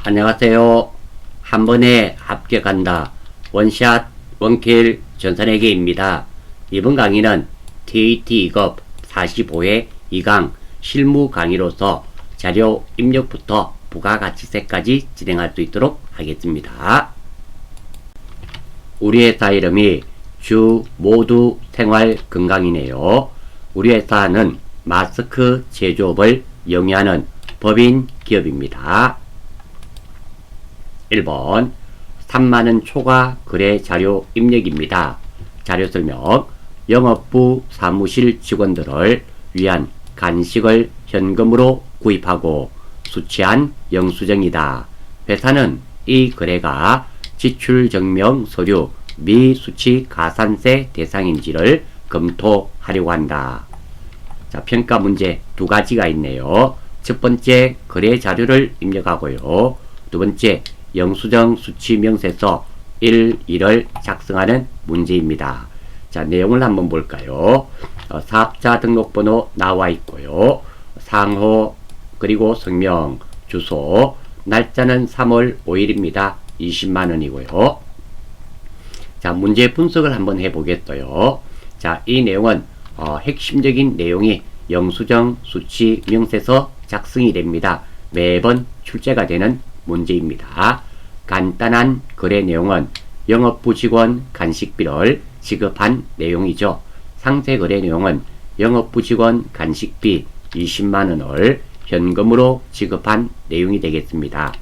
안녕하세요. 한 번에 합격한다. 원샷 원킬 전산회계입니다. 이번 강의는 TAT 2급 45회 2강 실무 강의로서 자료 입력부터 부가가치세까지 진행할 수 있도록 하겠습니다. 우리 회사 이름이 주 모두 생활 건강이네요. 우리 회사는 마스크 제조업을 영위하는 법인 기업입니다. 1번 3만원 초과 거래 자료 입력입니다. 자료 설명. 영업부 사무실 직원들을 위한 간식을 현금으로 구입하고 수취한 영수증이다. 회사는 이 거래가 지출증명 서류 미수취 가산세 대상인지를 검토하려고 한다. 자, 평가 문제 두 가지가 있네요. 첫 번째, 거래 자료를 입력하고요. 두 번째, 영수증 수취 명세서 1을 작성하는 문제입니다. 자, 내용을 한번 볼까요? 사업자 등록번호 나와 있고요. 상호, 그리고 성명, 주소, 날짜는 3월 5일입니다. 20만원이고요. 자, 문제 분석을 한번 해보겠어요. 자, 이 내용은 핵심적인 내용이 영수증 수취 명세서 작성이 됩니다. 매번 출제가 되는 문제입니다. 간단한 거래 내용은 영업부 직원 간식비를 지급한 내용이죠. 상세 거래 내용은 영업부 직원 간식비 20만원을 현금으로 지급한 내용이 되겠습니다.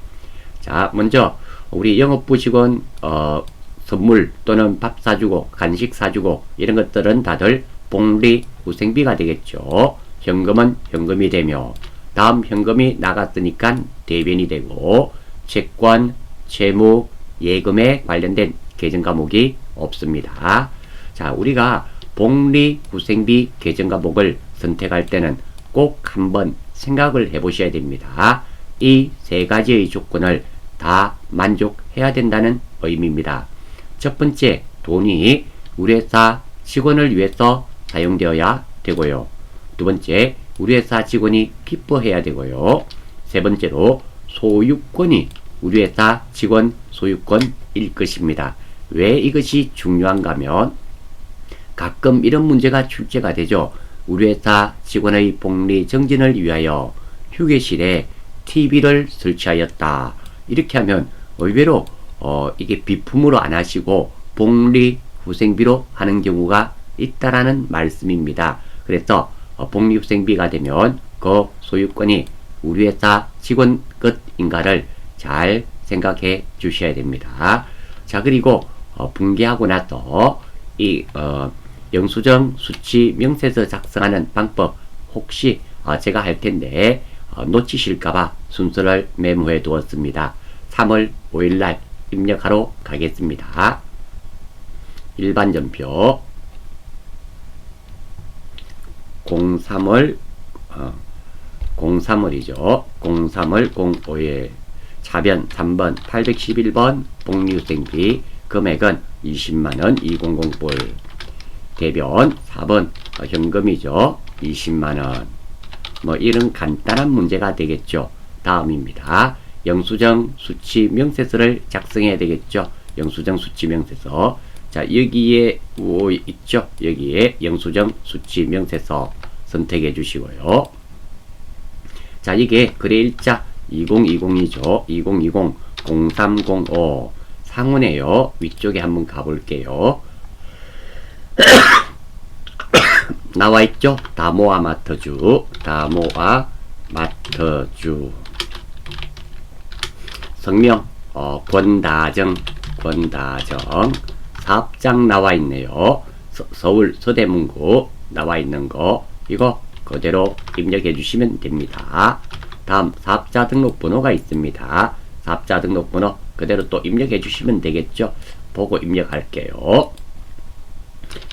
자, 먼저 우리 영업부 직원 선물 또는 밥 사주고 간식 사주고 이런 것들은 다들 복리 후생비가 되겠죠. 현금은 현금이 되며 다음 현금이 나갔으니까 대변이 되고 채권, 채무, 예금에 관련된 계정 과목이 없습니다. 자, 우리가 복리 후생비 계정 과목을 선택할 때는 꼭 한번 생각을 해 보셔야 됩니다. 이 세 가지의 조건을 다 만족해야 된다는 의미입니다. 첫 번째, 돈이 우리 회사 직원을 위해서 사용되어야 되고요. 두 번째, 우리 회사 직원이 기뻐해야 되고요. 세 번째로, 소유권이 우리 회사 직원 소유권일 것입니다. 왜 이것이 중요한가 하면 가끔 이런 문제가 출제가 되죠. 우리 회사 직원의 복리 정진을 위하여 휴게실에 TV를 설치하였다. 이렇게 하면 의외로 이게 비품으로 안 하시고 복리 후생비로 하는 경우가 있다라는 말씀입니다. 그래서 복리 후생비가 되면 그 소유권이 우리 회사 직원 것인가를 잘 생각해 주셔야 됩니다. 자, 그리고 붕괴하고 나서 이 영수증 수취 명세서 작성하는 방법 혹시 제가 할 텐데 놓치실까봐 순서를 메모해 두었습니다. 3월 5일날 입력하러 가겠습니다. 일반 전표 03월이죠. 03월 05일 차변 3번 811번 복리후생비 금액은 20만원 200불 대변 4번 현금이죠. 20만원 뭐 이런 간단한 문제가 되겠죠. 다음입니다. 영수증 수취 명세서를 작성해야 되겠죠. 영수증 수취 명세서. 자, 여기에 있죠. 여기에 영수증 수취 명세서 선택해 주시고요. 자, 이게 거래일자 2020이죠. 2020 0305 상훈에요. 위쪽에 한번 가볼게요. 나와 있죠. 다모아 마터주, 다모아 마터주. 성명 권다정, 사업장 나와 있네요. 서울 서대문구 나와 있는 거 이거 그대로 입력해 주시면 됩니다. 다음 사업자 등록번호가 있습니다. 사업자 등록번호 그대로 또 입력해 주시면 되겠죠. 보고 입력할게요.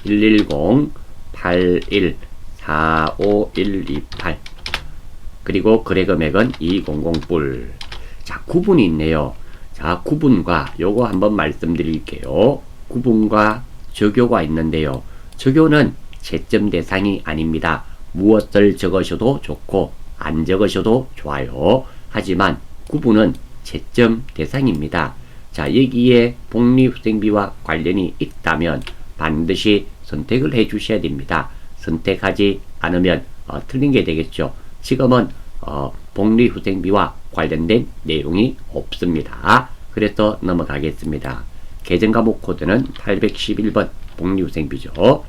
110-81-45128 그리고 거래금액은 200불. 자, 구분이 있네요. 자, 구분과 요거 한번 말씀드릴게요. 구분과 적요가 있는데요. 적요는 채점 대상이 아닙니다. 무엇을 적으셔도 좋고 안 적으셔도 좋아요. 하지만 구분은 채점 대상입니다. 자, 여기에 복리후생비와 관련이 있다면 반드시 선택을 해 주셔야 됩니다. 선택하지 않으면 틀린 게 되겠죠. 지금은 복리후생비와 관련된 내용이 없습니다. 그래서 넘어가겠습니다. 계정과목 코드는 811번 복리후생비죠.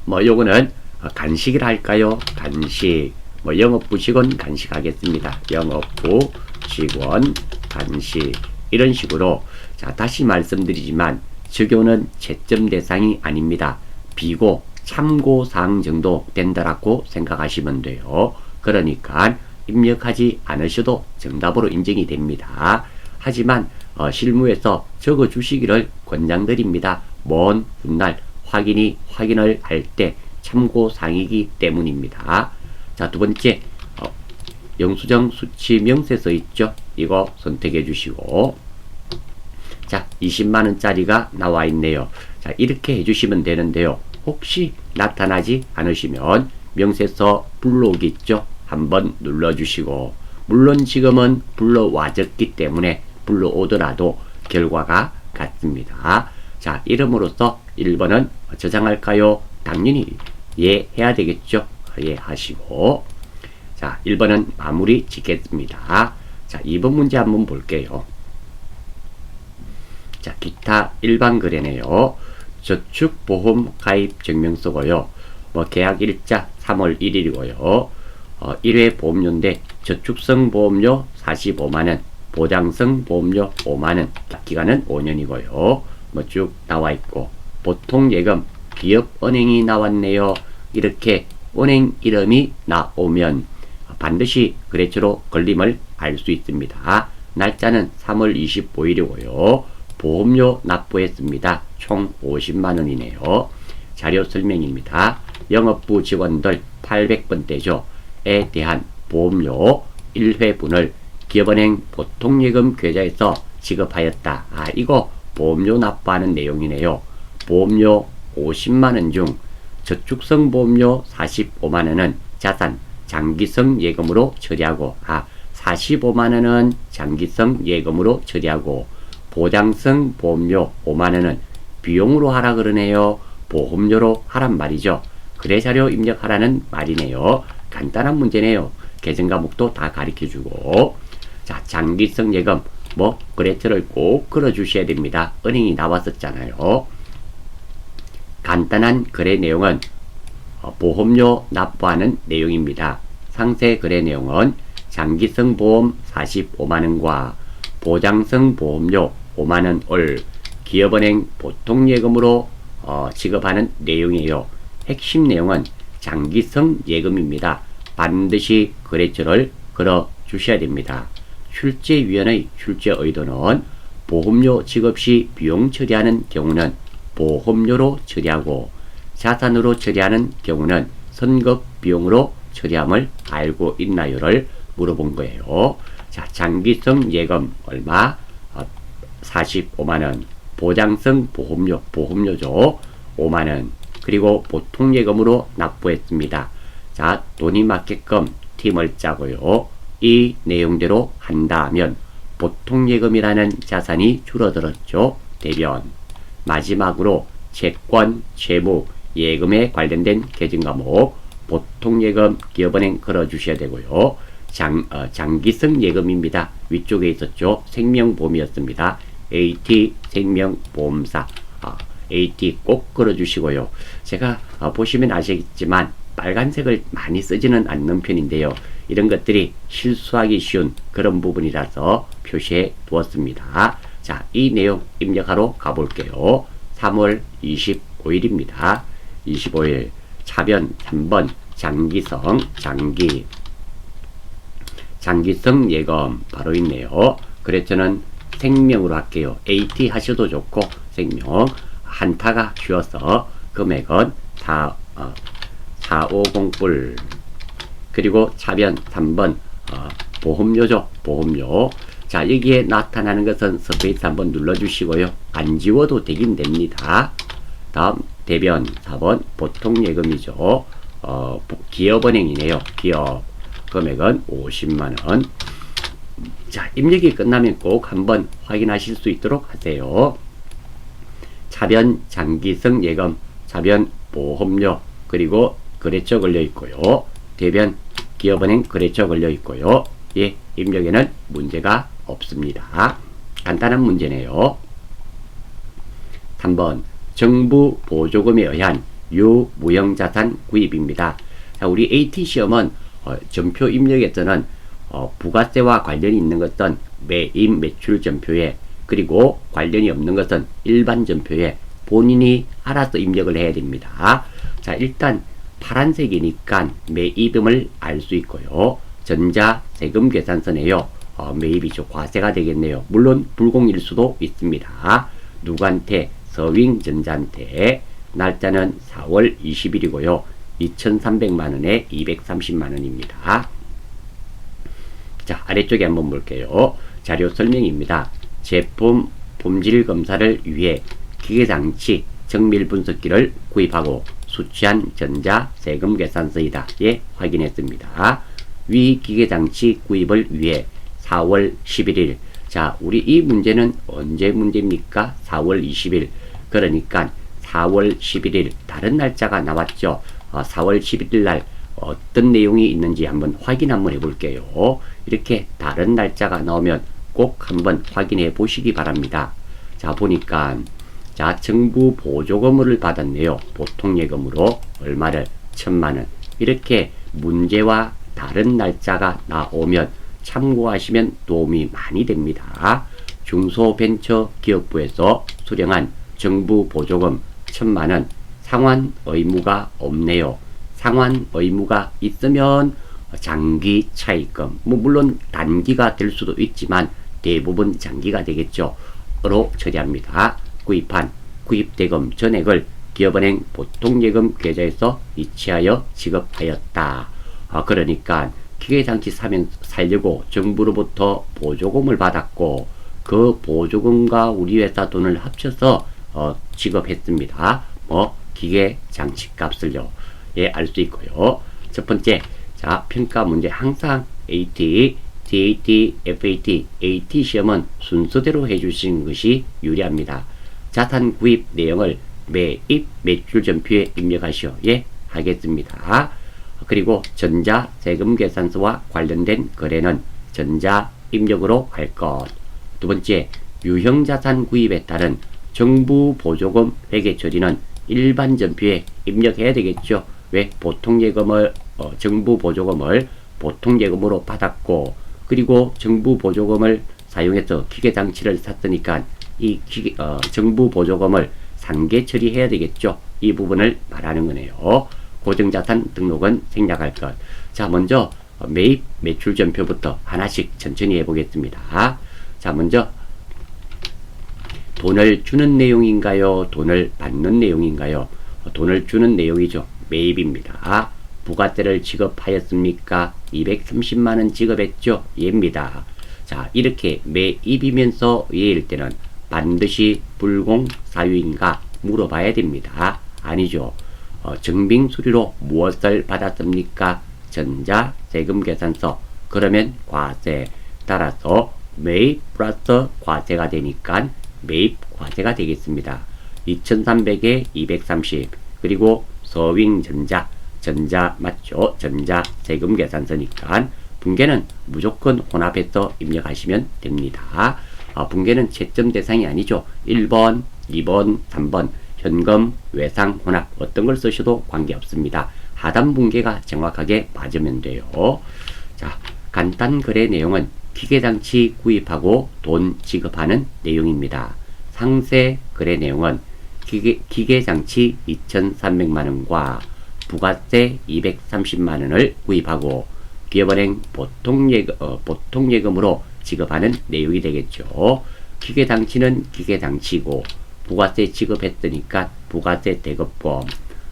요거는 간식이라 할까요? 간식. 영업부 직원 간식하겠습니다. 영업부 직원 간식. 이런 식으로. 자, 다시 말씀드리지만 적용은 채점 대상이 아닙니다. 비고 참고사항 정도 된다라고 생각하시면 돼요. 그러니까 입력하지 않으셔도 정답으로 인정이 됩니다. 하지만 실무에서 적어 주시기를 권장드립니다. 먼 훗날 확인을 할 때 참고사항이기 때문입니다. 자, 두 번째 영수증 수치 명세서 있죠. 이거 선택해 주시고, 자, 20만원짜리가 나와 있네요. 자, 이렇게 해주시면 되는데요. 혹시 나타나지 않으시면 명세서 불러오기 있죠. 한번 눌러주시고, 물론 지금은 불러와졌기 때문에 불러오더라도 결과가 같습니다. 자, 이름으로써 1번은 저장할까요? 당연히 예 해야 되겠죠. 예 하시고, 자, 1번은 마무리 짓겠습니다. 자, 2번 문제 한번 볼게요. 자, 기타 일반 거래네요. 저축보험 가입 증명서고요. 계약일자 3월 1일이고요. 1회 보험료인데 저축성 보험료 45만원, 보장성 보험료 5만원, 기간은 5년이고요. 쭉 나와 있고, 보통 예금 기업은행이 나왔네요. 이렇게 은행 이름이 나오면 반드시 거래처로 걸림을 알 수 있습니다. 날짜는 3월 25일이고요. 보험료 납부했습니다. 총 50만원이네요. 자료 설명입니다. 영업부 직원들 800번대죠. 에 대한 보험료 1회분을 기업은행 보통예금 계좌에서 지급하였다. 이거 보험료 납부하는 내용이네요. 보험료 50만원 중 저축성 보험료 45만원은 자산 장기성 예금으로 처리하고, 45만원은 장기성 예금으로 처리하고, 보장성 보험료 5만원은 비용으로 하라 그러네요. 보험료로 하란 말이죠. 거래자료 입력하라는 말이네요. 간단한 문제네요. 계정과목도 다 가르쳐주고. 자, 장기성 예금 거래처를 꼭 걸어주셔야 됩니다. 은행이 나왔었잖아요. 간단한 거래 내용은 보험료 납부하는 내용입니다. 상세 거래 내용은 장기성 보험 45만원과 보장성 보험료 5만원 기업은행 보통예금으로 지급하는 내용이에요. 핵심 내용은 장기성 예금입니다. 반드시 거래처를 걸어 주셔야 됩니다. 출제위원의 출제 의도는 보험료 지급 시 비용 처리하는 경우는 보험료로 처리하고, 자산으로 처리하는 경우는 선급 비용으로 처리함을 알고 있나요를 물어본 거예요. 자, 장기성 예금 얼마? 45만원. 보장성 보험료죠. 5만원. 그리고 보통예금으로 납부했습니다. 자, 돈이 맞게끔 팀을 짜고요. 이 내용대로 한다면 보통예금이라는 자산이 줄어들었죠. 대변. 마지막으로 채권, 채무, 예금에 관련된 계정과목 보통예금 기업은행 걸어주셔야 되고요. 장기성 예금입니다. 위쪽에 있었죠. 생명보험이었습니다. AT 생명보험사, AT 꼭 걸어주시고요. 제가 보시면 아시겠지만 빨간색을 많이 쓰지는 않는 편인데요. 이런 것들이 실수하기 쉬운 그런 부분이라서 표시해 두었습니다. 자, 이 내용 입력하러 가볼게요. 3월 25일입니다. 25일 차변 3번 장기성 장기성 예금 바로 있네요. 거래처는 생명으로 할게요. AT 하셔도 좋고 생명 한타가 쉬워서 금액은 450불. 그리고 차변 3번 보험료죠. 보험료. 자, 여기에 나타나는 것은 스페이스 한번 눌러주시고요. 안 지워도 되긴 됩니다. 다음 대변 4번 보통예금이죠. 기업은행이네요. 기업 금액은 50만원. 자, 입력이 끝나면 꼭 한번 확인하실 수 있도록 하세요. 차변 장기성 예금, 차변 보험료, 그리고 거래처 걸려 있고요. 대변 기업은행 거래처 걸려 있고요. 예, 입력에는 문제가 없습니다. 간단한 문제네요. 3번 정부 보조금에 의한 유무형자산 구입입니다. 자, 우리 AT 시험은 전표 입력에서는 부가세와 관련이 있는 것은 매입 매출 전표에, 그리고 관련이 없는 것은 일반 전표에 본인이 알아서 입력을 해야 됩니다. 자, 일단 파란색이니까 매입임을 알 수 있고요. 전자 세금 계산서네요. 매입이죠. 과세가 되겠네요. 물론 불공일 수도 있습니다. 누구한테? 서윙전자한테. 날짜는 4월 20일이고요. 2,300만원에 230만원입니다. 자, 아래쪽에 한번 볼게요. 자료 설명입니다. 제품 품질 검사를 위해 기계장치 정밀분석기를 구입하고 수취한 전자 세금 계산서이다. 예, 확인했습니다. 위 기계장치 구입을 위해 4월 11일. 자, 우리 이 문제는 언제 문제입니까? 4월 20일. 그러니까 4월 11일 다른 날짜가 나왔죠. 4월 11일 날 어떤 내용이 있는지 한번 확인 한번 해볼게요. 이렇게 다른 날짜가 나오면 꼭 한번 확인해 보시기 바랍니다. 자, 보니까 자, 정부 보조금을 받았네요. 보통 예금으로 얼마를? 1,000만원. 이렇게 문제와 다른 날짜가 나오면 참고하시면 도움이 많이 됩니다. 중소벤처기업부에서 수령한 정부 보조금 1,000만원. 상환 의무가 없네요. 상환 의무가 있으면 장기 차입금, 물론 단기가 될 수도 있지만 대부분 장기가 되겠죠. 로 처리합니다. 구입한 구입대금 전액을 기업은행 보통예금 계좌에서 이체하여 지급하였다. 그러니까 기계장치 살려고 정부로부터 보조금을 받았고, 그 보조금과 우리 회사 돈을 합쳐서 지급했습니다. 기계장치 값을요. 예, 알 수 있고요. 첫 번째, 자, 평가 문제 항상 AT, DAT, FAT, AT 시험은 순서대로 해주시는 것이 유리합니다. 자산 구입 내용을 매입 매출 전표에 입력하시오. 예, 하겠습니다. 그리고 전자 세금 계산서와 관련된 거래는 전자 입력으로 할 것. 두 번째, 유형 자산 구입에 따른 정부 보조금 회계 처리는 일반 전표에 입력해야 되겠죠. 왜? 보통 예금을 정부 보조금을 보통 예금으로 받았고, 그리고 정부 보조금을 사용해서 기계장치를 샀으니까 이 정부 보조금을 상계 처리해야 되겠죠. 이 부분을 말하는 거네요. 고정자산 등록은 생략할 것. 자, 먼저 매입 매출 전표부터 하나씩 천천히 해보겠습니다. 자, 먼저 돈을 주는 내용인가요? 돈을 받는 내용인가요? 돈을 주는 내용이죠. 매입입니다. 부가세를 지급하였습니까? 230만원 지급했죠? 예입니다. 자, 이렇게 매입이면서 예일 때는 반드시 불공사유인가 물어봐야 됩니다. 아니죠. 증빙수리로 무엇을 받았습니까? 전자 세금 계산서. 그러면 과세. 따라서 매입 플러스 과세가 되니까 매입 과세가 되겠습니다. 2300에 230. 그리고 서윙전자. 전자 맞죠? 전자 세금 계산서니까 분계는 무조건 혼합해서 입력하시면 됩니다. 분계는 채점 대상이 아니죠. 1번, 2번, 3번 현금, 외상, 혼합 어떤 걸 쓰셔도 관계없습니다. 하단 분계가 정확하게 맞으면 돼요. 자, 간단 거래 내용은 기계장치 구입하고 돈 지급하는 내용입니다. 상세 거래 내용은 기계장치 2,300만원과 부가세 230만원을 구입하고 기업은행 보통예금으로 지급하는 내용이 되겠죠. 기계장치는 기계장치고 부가세 지급했으니까 부가세 대급범,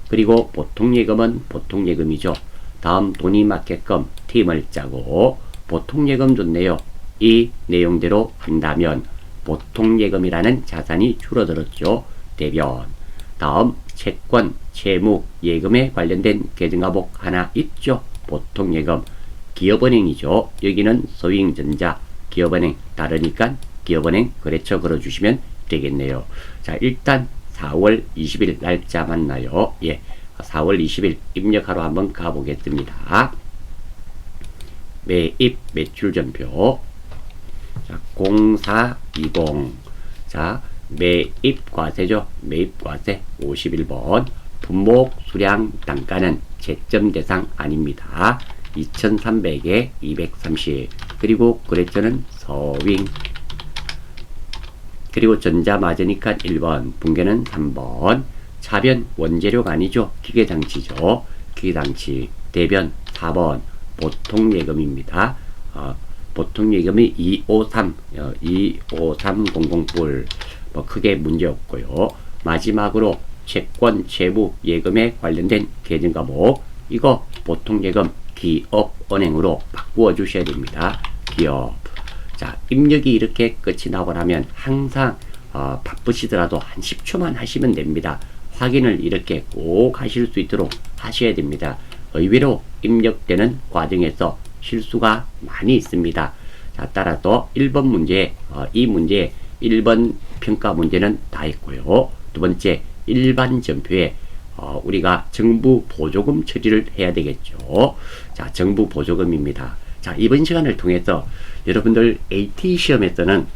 그리고 보통예금은 보통예금이죠. 다음 돈이 맞게끔 팀을 짜고 보통예금 좋네요. 이 내용대로 한다면 보통예금이라는 자산이 줄어들었죠. 대변. 다음 채권, 채무, 예금에 관련된 계정과목 하나 있죠. 보통예금. 기업은행이죠. 여기는 서윙전자. 기업은행 다르니까 기업은행 거래처 걸어주시면 되겠네요. 자, 일단 4월 20일 날짜 맞나요? 예, 4월 20일 입력하러 한번 가보겠습니다. 매입 매출전표. 자, 0420. 자, 매입과세죠. 매입과세 51번. 품목, 수량, 단가는 채점 대상 아닙니다. 2300에 230. 그리고 거래처는 서윙. 그리고 전자마저니까 1번, 붕괴는 3번. 차변 원재료가 아니죠. 기계장치죠. 기계장치. 대변 4번. 보통예금입니다. 보통예금이 25300불. 뭐 크게 문제 없고요. 마지막으로 채권 채무 예금에 관련된 계정 과목, 이거 보통예금 기업은행으로 바꾸어 주셔야 됩니다. 기업. 자, 입력이 이렇게 끝이 나고 나면 항상 바쁘시더라도 한 10초만 하시면 됩니다. 확인을 이렇게 꼭 하실 수 있도록 하셔야 됩니다. 의외로 입력되는 과정에서 실수가 많이 있습니다. 자, 따라서 1번 문제, 이 문제 1번 평가 문제는 다 했고요. 두 번째, 일반 전표에 우리가 정부 보조금 처리를 해야 되겠죠. 자, 정부 보조금입니다. 자, 이번 시간을 통해서 여러분들 AT 시험에서는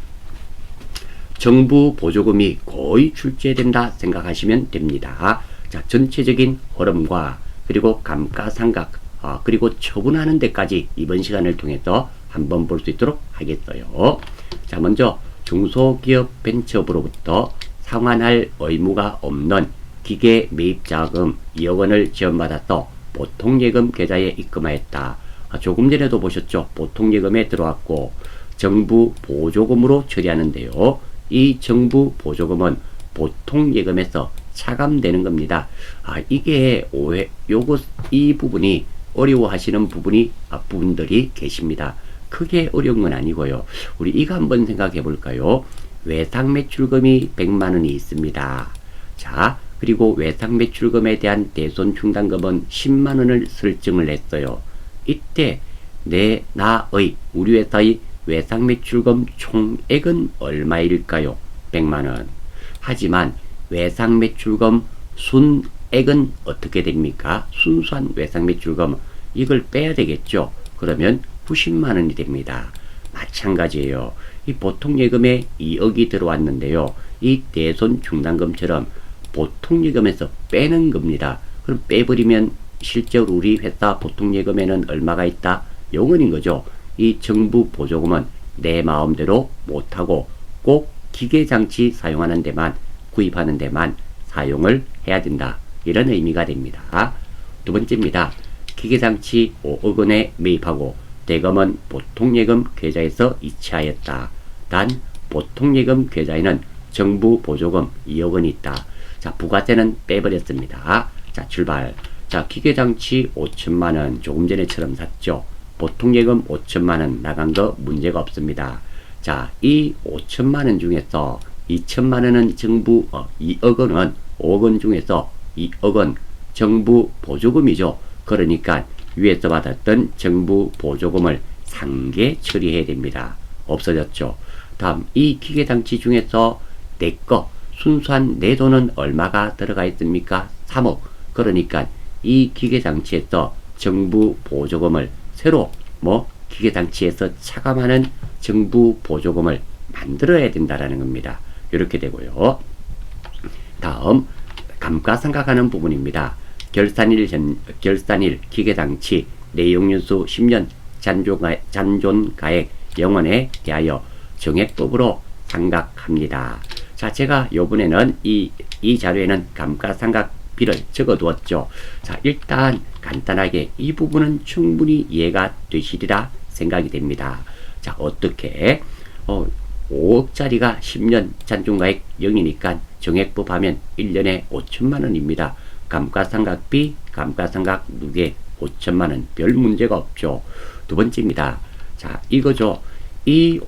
정부 보조금이 거의 출제된다 생각하시면 됩니다. 자, 전체적인 흐름과 그리고 감가상각, 그리고 처분하는 데까지 이번 시간을 통해서 한번 볼 수 있도록 하겠어요. 자, 먼저 중소기업 벤처부로부터 상환할 의무가 없는 기계 매입자금 2억 원을 지원받아서 보통예금 계좌에 입금하였다. 조금 전에도 보셨죠? 보통예금에 들어왔고 정부 보조금으로 처리하는데요. 이 정부 보조금은 보통예금에서 차감되는 겁니다. 이게 이 부분이 어려워하시는 부분들이 계십니다. 크게 어려운 건 아니고요. 우리 이거 한번 생각해 볼까요? 외상매출금이 100만원이 있습니다. 자, 그리고 외상매출금에 대한 대손충당금은 10만원을 설정을 했어요. 이때 우리 회사의 외상매출금 총액은 얼마일까요? 100만원. 하지만 외상매출금 순액은 어떻게 됩니까? 순수한 외상매출금, 이걸 빼야 되겠죠. 그러면 90만원이 됩니다. 마찬가지예요. 이 보통예금에 2억이 들어왔는데요. 이 대손충당금처럼 보통예금에서 빼는 겁니다. 그럼 빼버리면 실제로 우리 회사 보통예금에는 얼마가 있다? 0원인 거죠. 이 정부 보조금은 내 마음대로 못하고 꼭 기계장치 사용하는 데만, 구입하는 데만 사용을 해야 된다. 이런 의미가 됩니다. 두 번째입니다. 기계장치 5억 원에 매입하고 대금은 보통예금 계좌에서 이체하였다. 단 보통예금 계좌에는 정부 보조금 2억 원이 있다. 자, 부가세는 빼버렸습니다. 자, 출발. 자, 기계장치 5천만원 조금 전에처럼 샀죠. 보통예금 5천만원 나간 거 문제가 없습니다. 자, 이 5천만원 중에서 2천만원은 정부 2억 원은 5억 원 중에서 2억 원 정부 보조금이죠. 그러니까 위에서 받았던 정부 보조금을 상계 처리해야 됩니다. 없어졌죠. 다음, 이 기계장치 중에서 내 거 순수한 내 돈은 얼마가 들어가 있습니까? 3억. 그러니까 이 기계장치에서 정부 보조금을 새로 기계장치에서 차감하는 정부 보조금을 만들어야 된다라는 겁니다. 이렇게 되고요. 다음, 감가상각하는 부분입니다. 결산일 기계장치 내용연수 10년 잔존가액 0원에 대하여 정액법으로 상각합니다. 자, 제가 요번에는 이 자료에는 감가상각비를 적어 두었죠. 자, 일단 간단하게 이 부분은 충분히 이해가 되시리라 생각이 됩니다. 자, 어떻게 5억짜리가 10년 잔존가액 0이니까 정액법 하면 1년에 5천만원입니다. 감가상각비, 감가상각 누계 5천만원 별 문제가 없죠. 두 번째입니다. 자, 이거죠. 이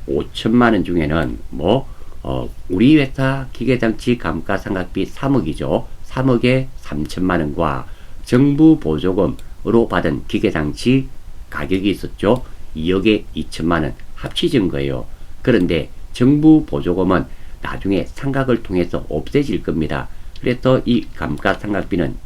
5천만원 중에는 우리 회사 기계장치 감가상각비 3억이죠. 3억에 3천만원과 정부 보조금으로 받은 기계장치 가격이 있었죠. 2억에 2천만원. 합치진 거예요. 그런데 정부 보조금은 나중에 상각을 통해서 없애질 겁니다. 그래서 이 감가상각비는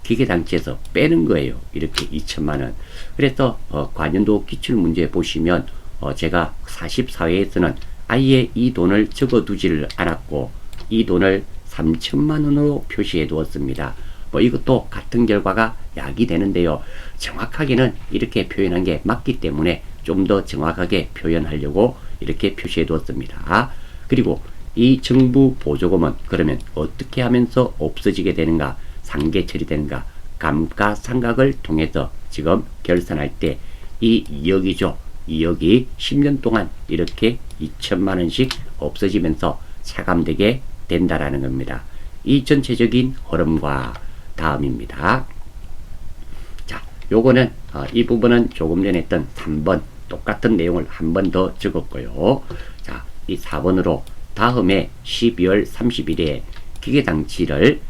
기계장치에서 빼는 거예요. 이렇게 2천만 원. 그래서 관연도 기출문제 보시면 제가 44회에서는 아예 이 돈을 적어두지를 않았고 이 돈을 3천만 원으로 표시해 두었습니다. 이것도 같은 결과가 야기되는데요. 정확하게는 이렇게 표현한 게 맞기 때문에 좀 더 정확하게 표현하려고 이렇게 표시해 두었습니다. 그리고 이 정부 보조금은 그러면 어떻게 하면서 없어지게 되는가, 상계 처리되는가, 감가상각을 통해서 지금 결산할 때 이 2억이죠. 2억이 10년 동안 이렇게 2천만 원씩 없어지면서 차감되게 된다라는 겁니다. 이 전체적인 흐름과 다음입니다. 자, 요거는 이 부분은 조금 전에 했던 3번 똑같은 내용을 한 번 더 적었고요. 자, 이 4번으로 다음에 12월 30일에 기계장치를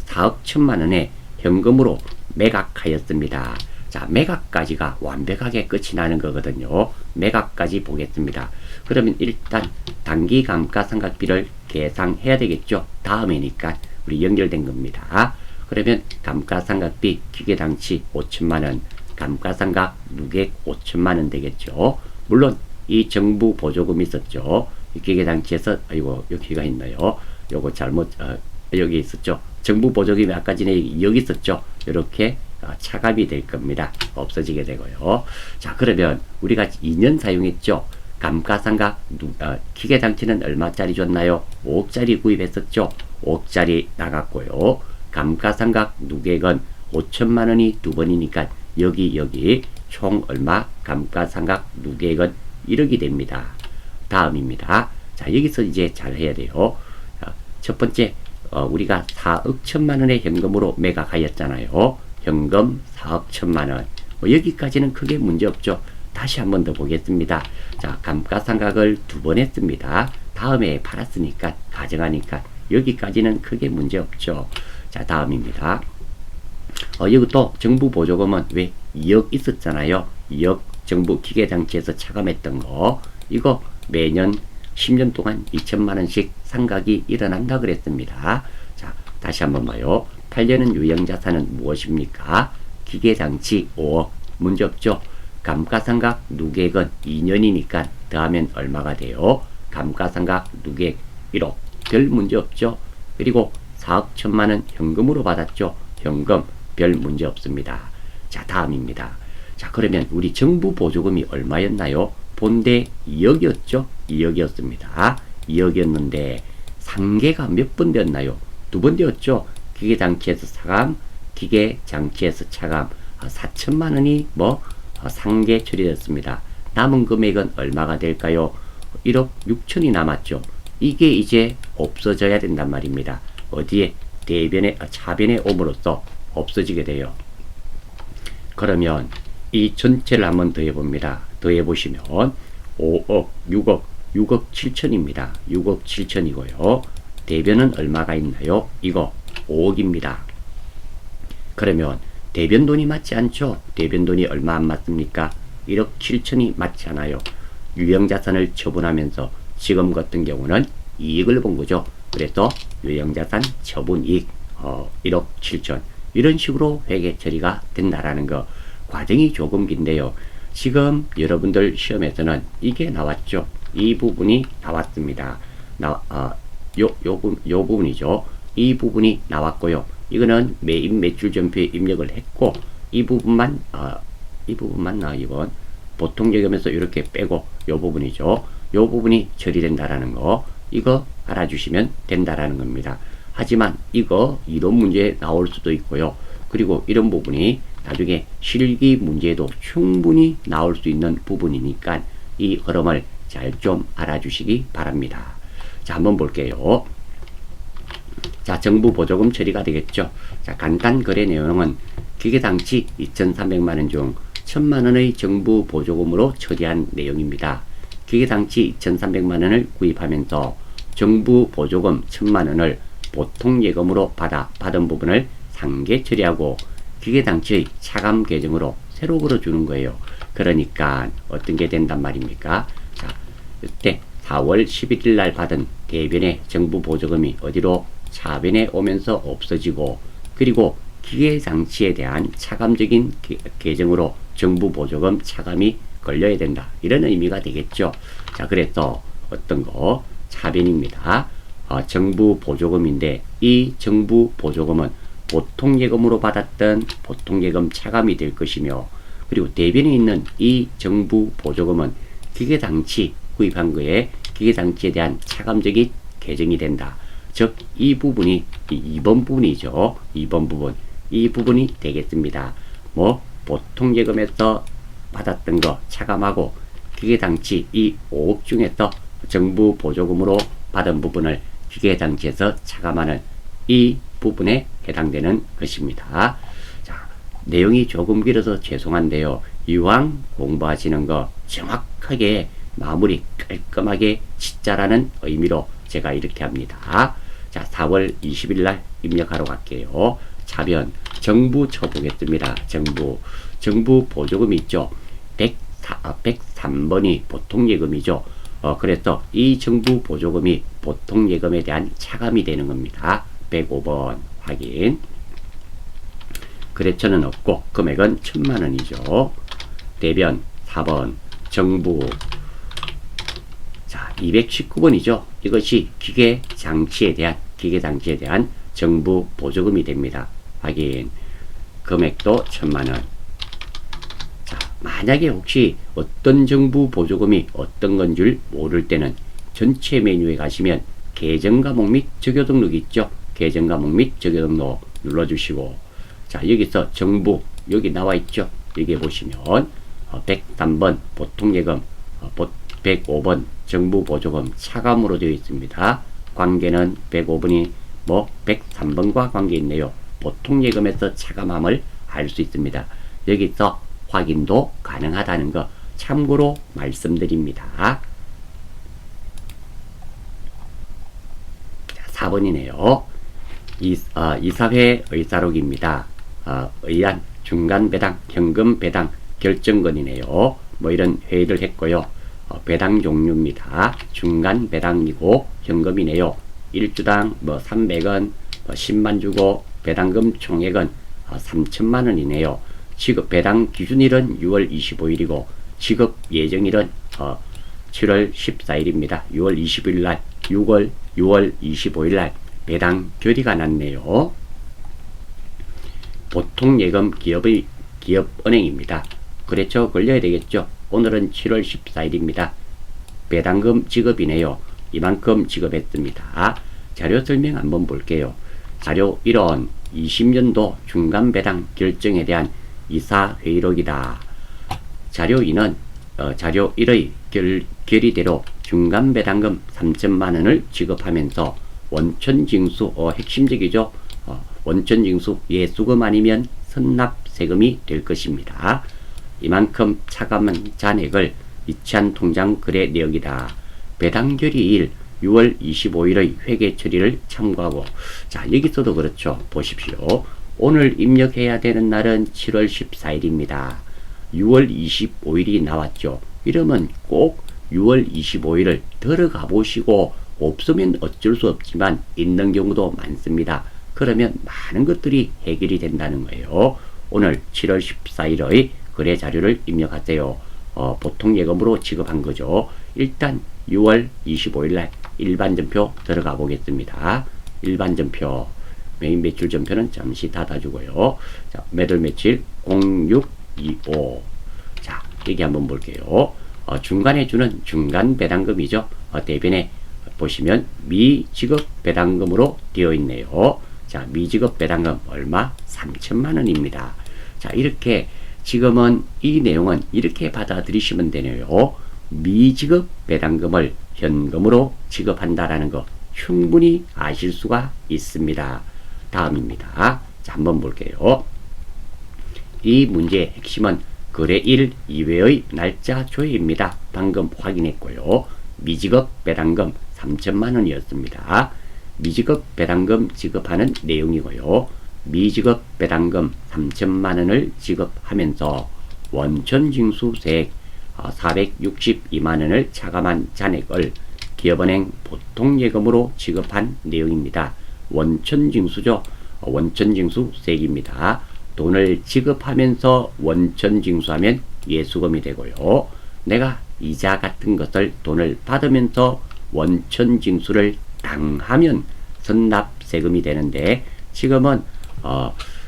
4억 1천만 원에 현금으로 매각하였습니다. 자, 매각까지가 완벽하게 끝이 나는 거거든요. 매각까지 보겠습니다. 그러면 일단 단기 감가상각비를 계산해야 되겠죠. 다음이니까 우리 연결된 겁니다. 그러면 감가상각비 기계장치 5천만 원, 감가상각 누객 5천만 원 되겠죠. 물론 이 정부 보조금이 있었죠. 이 기계장치에서 아이고 여기가 있나요? 요거 잘못 여기 있었죠. 정부 보조금이 아까 전에 여기 있었죠. 이렇게 차감이 될 겁니다. 없어지게 되고요. 자, 그러면 우리가 2년 사용했죠. 감가상각 기계장치는 얼마짜리 줬나요? 5억짜리 구입했었죠. 5억짜리 나갔고요. 감가상각 누객은 5천만 원이 두 번이니까 여기 총 얼마? 감가상각 누객은 1억이 됩니다. 다음입니다. 자, 여기서 이제 잘 해야 돼요. 첫 번째 우리가 4억 1천만 원의 현금으로 매각하였잖아요. 현금 4억 1천만 원. 여기까지는 크게 문제 없죠. 다시 한 번 더 보겠습니다. 자, 감가상각을 두 번 했습니다. 다음에 팔았으니까 가정하니까 여기까지는 크게 문제 없죠. 자, 다음입니다. 이것도 정부 보조금은 왜 2억 있었잖아요. 2억 정부 기계장치에서 차감했던 거 이거 매년 10년 동안 2천만 원씩 상각이 일어난다 그랬습니다. 자, 다시 한번 봐요. 팔려는 유형자산은 무엇입니까? 기계장치 5억 문제 없죠. 감가상각 누객은 2년이니까 더하면 얼마가 돼요? 감가상각 누객 1억 별 문제 없죠. 그리고 4억 1천만 원 현금으로 받았죠. 현금 별 문제 없습니다. 자, 다음입니다. 자, 그러면 우리 정부 보조금이 얼마였나요? 본대 2억이었죠. 2억이었습니다. 2억이었는데 상계가 몇 번 되었나요? 두 번 되었죠. 기계장치에서 차감, 기계장치에서 차감 4천만 원이 상계 처리됐습니다. 남은 금액은 얼마가 될까요? 1억 6천이 남았죠. 이게 이제 없어져야 된단 말입니다. 어디에? 차변에 옴으로써 없어지게 돼요. 그러면 이 전체를 한번 더해봅니다. 더해보시면 5억, 6억 7천입니다. 6억 7천이고요. 대변은 얼마가 있나요? 이거 5억입니다. 그러면 대변 돈이 맞지 않죠? 대변 돈이 얼마 안 맞습니까? 1억 7천이 맞지 않아요. 유형자산을 처분하면서 지금 같은 경우는 이익을 본 거죠. 그래서 유형자산 처분이익 1억 7천 이런 식으로 회계 처리가 된다라는 거. 과정이 조금 긴데요. 지금 여러분들 시험에서는 이게 나왔죠. 이 부분이 나왔습니다. 요 부분이죠. 이 부분이 나왔고요. 이거는 매입 매출 전표에 입력을 했고 이 부분만 이번 보통 적용해서 이렇게 빼고 요 부분이죠. 요 부분이 처리된다라는 거 이거 알아주시면 된다라는 겁니다. 하지만 이거 이론 문제에 나올 수도 있고요. 그리고 이런 부분이 나중에 실기 문제에도 충분히 나올 수 있는 부분이니까 이 흐름을 잘 좀 알아주시기 바랍니다. 자, 한번 볼게요. 자, 정부 보조금 처리가 되겠죠. 자, 간단 거래 내용은 기계장치 2,300만 원 중 1,000만 원의 정부 보조금으로 처리한 내용입니다. 기계장치 2,300만 원을 구입하면서 정부 보조금 1,000만 원을 보통 예금으로 받은 부분을 상계 처리하고 기계장치의 차감 계정으로 새로 걸어주는 거예요. 그러니까 어떤 게 된단 말입니까? 자, 이때 4월 11일 날 받은 대변의 정부 보조금이 어디로 차변에 오면서 없어지고, 그리고 기계장치에 대한 차감적인 계정으로 정부 보조금 차감이 걸려야 된다. 이런 의미가 되겠죠. 자, 그래서 어떤 거? 차변입니다. 정부 보조금인데 이 정부 보조금은 보통예금으로 받았던 보통예금 차감이 될 것이며, 그리고 대변에 있는 이 정부 보조금은 기계장치 구입한 거에 기계장치에 대한 차감적인 계정이 된다. 즉, 이 부분이 2번 부분이죠. 2번 부분. 이 부분이 되겠습니다. 뭐 보통예금에서 받았던 거 차감하고 기계장치 이 5억 중에서 정부 보조금으로 받은 부분을 기계장치에서 차감하는 이 부분에 해당되는 것입니다. 자, 내용이 조금 길어서 죄송한데요. 이왕 공부하시는 거 정확하게 마무리 깔끔하게 짓자라는 의미로 제가 이렇게 합니다. 자, 4월 20일 날 입력하러 갈게요. 차변 정부 쳐보겠습니다. 정부 보조금이 있죠. 103번이 보통예금이죠. 그래서 이 정부 보조금이 보통예금에 대한 차감이 되는 겁니다. 105번 확인. 거래처는 없고 금액은 1000만원이죠. 대변 4번 정부. 자, 219번이죠. 이것이 기계장치에 대한 정부 보조금이 됩니다. 확인. 금액도 1000만원. 자, 만약에 혹시 어떤 정부 보조금이 어떤 건 줄 모를 때는 전체 메뉴에 가시면 계정 과목 및 적용 등록 있죠. 계정 과목 및 적용 등록 눌러주시고, 자, 여기서 정부 여기 나와 있죠. 여기 보시면 103번 보통예금, 105번 정부 보조금 차감으로 되어 있습니다. 관계는 105번이 103번과 관계 있네요. 보통예금에서 차감함을 알 수 있습니다. 여기서 확인도 가능하다는 거 참고로 말씀드립니다. 자, 4번이네요. 이사회 의사록입니다. 의안 중간 배당, 현금 배당 결정건이네요. 뭐 이런 회의를 했고요. 배당 종류입니다. 중간 배당이고 현금이네요. 1주당 300원 10만 주고 배당금 총액은 3천만원이네요. 지급 배당 기준일은 6월 25일이고 지급 예정일은 7월 14일입니다. 6월 20일 날 6월 25일 날 배당 결의가 났네요. 보통예금 기업은행입니다. 거래처 걸려야 되겠죠. 오늘은 7월 14일입니다. 배당금 지급이네요. 이만큼 지급했습니다. 자료 설명 한번 볼게요. 자료 1원 20년도 중간배당 결정에 대한 이사회의록이다. 자료 2는 자료 1의 결의대로 중간배당금 3천만원을 지급하면서 원천징수, 핵심적이죠. 원천징수 예수금 아니면 선납세금이 될 것입니다. 이만큼 차감한 잔액을 이체한 통장 거래 내역이다. 배당결의일 6월 25일의 회계 처리를 참고하고, 자, 여기서도 그렇죠. 보십시오. 오늘 입력해야 되는 날은 7월 14일입니다. 6월 25일이 나왔죠. 이러면 꼭 6월 25일을 들어가 보시고, 없으면 어쩔 수 없지만 있는 경우도 많습니다. 그러면 많은 것들이 해결이 된다는 거예요. 오늘 7월 14일의 거래 자료를 입력하세요. 보통 예금으로 지급한 거죠. 일단 6월 25일 날 일반전표 들어가 보겠습니다. 일반전표 메인 매출 전표는 잠시 닫아주고요. 자, 매달 며칠 0625. 자, 여기 한번 볼게요. 중간에 주는 중간 배당금이죠. 대변에 보시면 미지급 배당금으로 되어 있네요. 자, 미지급 배당금 얼마? 3천만원입니다. 자, 이렇게 지금은 이 내용은 이렇게 받아들이시면 되네요. 미지급 배당금을 현금으로 지급한다라는 거 충분히 아실 수가 있습니다. 다음입니다. 자, 한번 볼게요. 이 문제의 핵심은 거래일 이외의 날짜 조회입니다. 방금 확인했고요. 미지급 배당금 3천만원이었습니다. 미지급 배당금 지급하는 내용이고요. 미지급 배당금 3천만원을 지급하면서 원천징수세액 462만원을 차감한 잔액을 기업은행 보통예금으로 지급한 내용입니다. 원천징수죠. 원천징수세액입니다. 돈을 지급하면서 원천징수하면 예수금이 되고요. 내가 이자 같은 것을 돈을 받으면서 원천징수를 당하면 선납세금이 되는데 지금은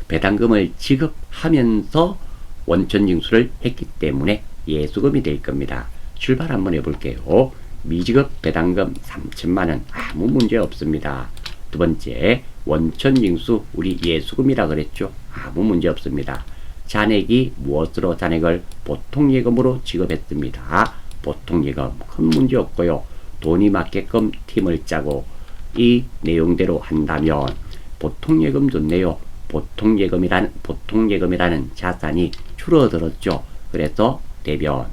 배당금을 지급하면서 원천징수를 했기 때문에 예수금이 될 겁니다. 출발 한번 해볼게요. 미지급 배당금 3천만원 아무 문제 없습니다. 두 번째 원천징수 우리 예수금이라 그랬죠. 아무 문제 없습니다. 잔액이 무엇으로 잔액을 보통예금으로 지급했습니다. 보통예금 큰 문제 없고요. 돈이 맞게끔 팀을 짜고 이 내용대로 한다면 보통예금 좋네요. 보통예금이라는 자산이 줄어들었죠. 그래서 대변.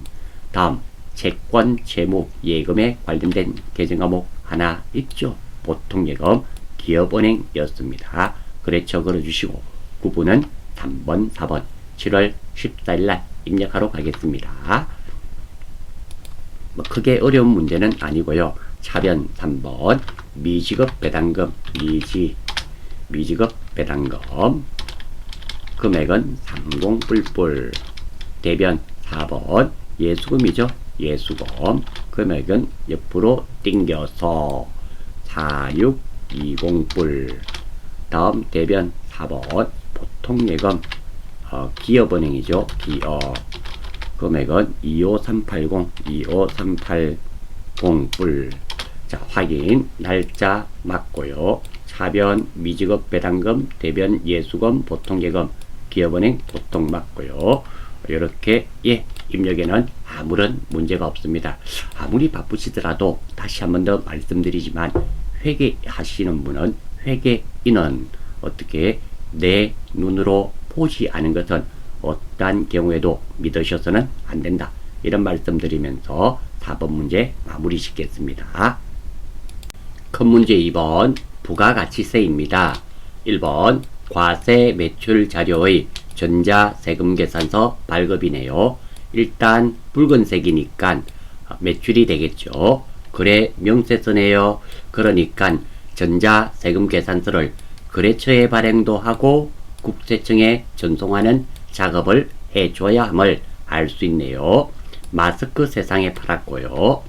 다음 채권, 채무, 예금에 관련된 계정 과목 하나 있죠. 보통예금 기업은행이었습니다. 그래서 걸어주시고 구분은 3번, 4번 7월 14일날 입력하러 가겠습니다. 크게 어려운 문제는 아니고요. 차변 3번 미지급 배당금 미지급 배당금 금액은 30뿔뿔. 대변 4번 예수금이죠. 예수금 금액은 옆으로 띵겨서 4620뿔. 다음 대변 4번 보통예금 기업은행이죠. 기업 금액은 25380뿔. 자, 확인 날짜 맞고요. 차변 미지급 배당금, 대변 예수금, 보통예금, 기업은행 보통 맞고요. 이렇게 입력에는 아무런 문제가 없습니다. 아무리 바쁘시더라도 다시 한 번 더 말씀드리지만 회계하시는 분은 회계인은 어떻게 내 눈으로 보지 않은 것은 어떠한 경우에도 믿으셔서는 안 된다. 이런 말씀 드리면서 4번 문제 마무리 짓겠습니다. 큰 문제 2번 부가가치세입니다. 1번 과세 매출 자료의 전자세금계산서 발급이네요. 일단 붉은색이니까 매출이 되겠죠. 거래 명세서네요. 그러니까 전자세금계산서를 거래처에 발행도 하고 국세청에 전송하는 작업을 해줘야 함을 알 수 있네요. 마스크 세상에 팔았고요.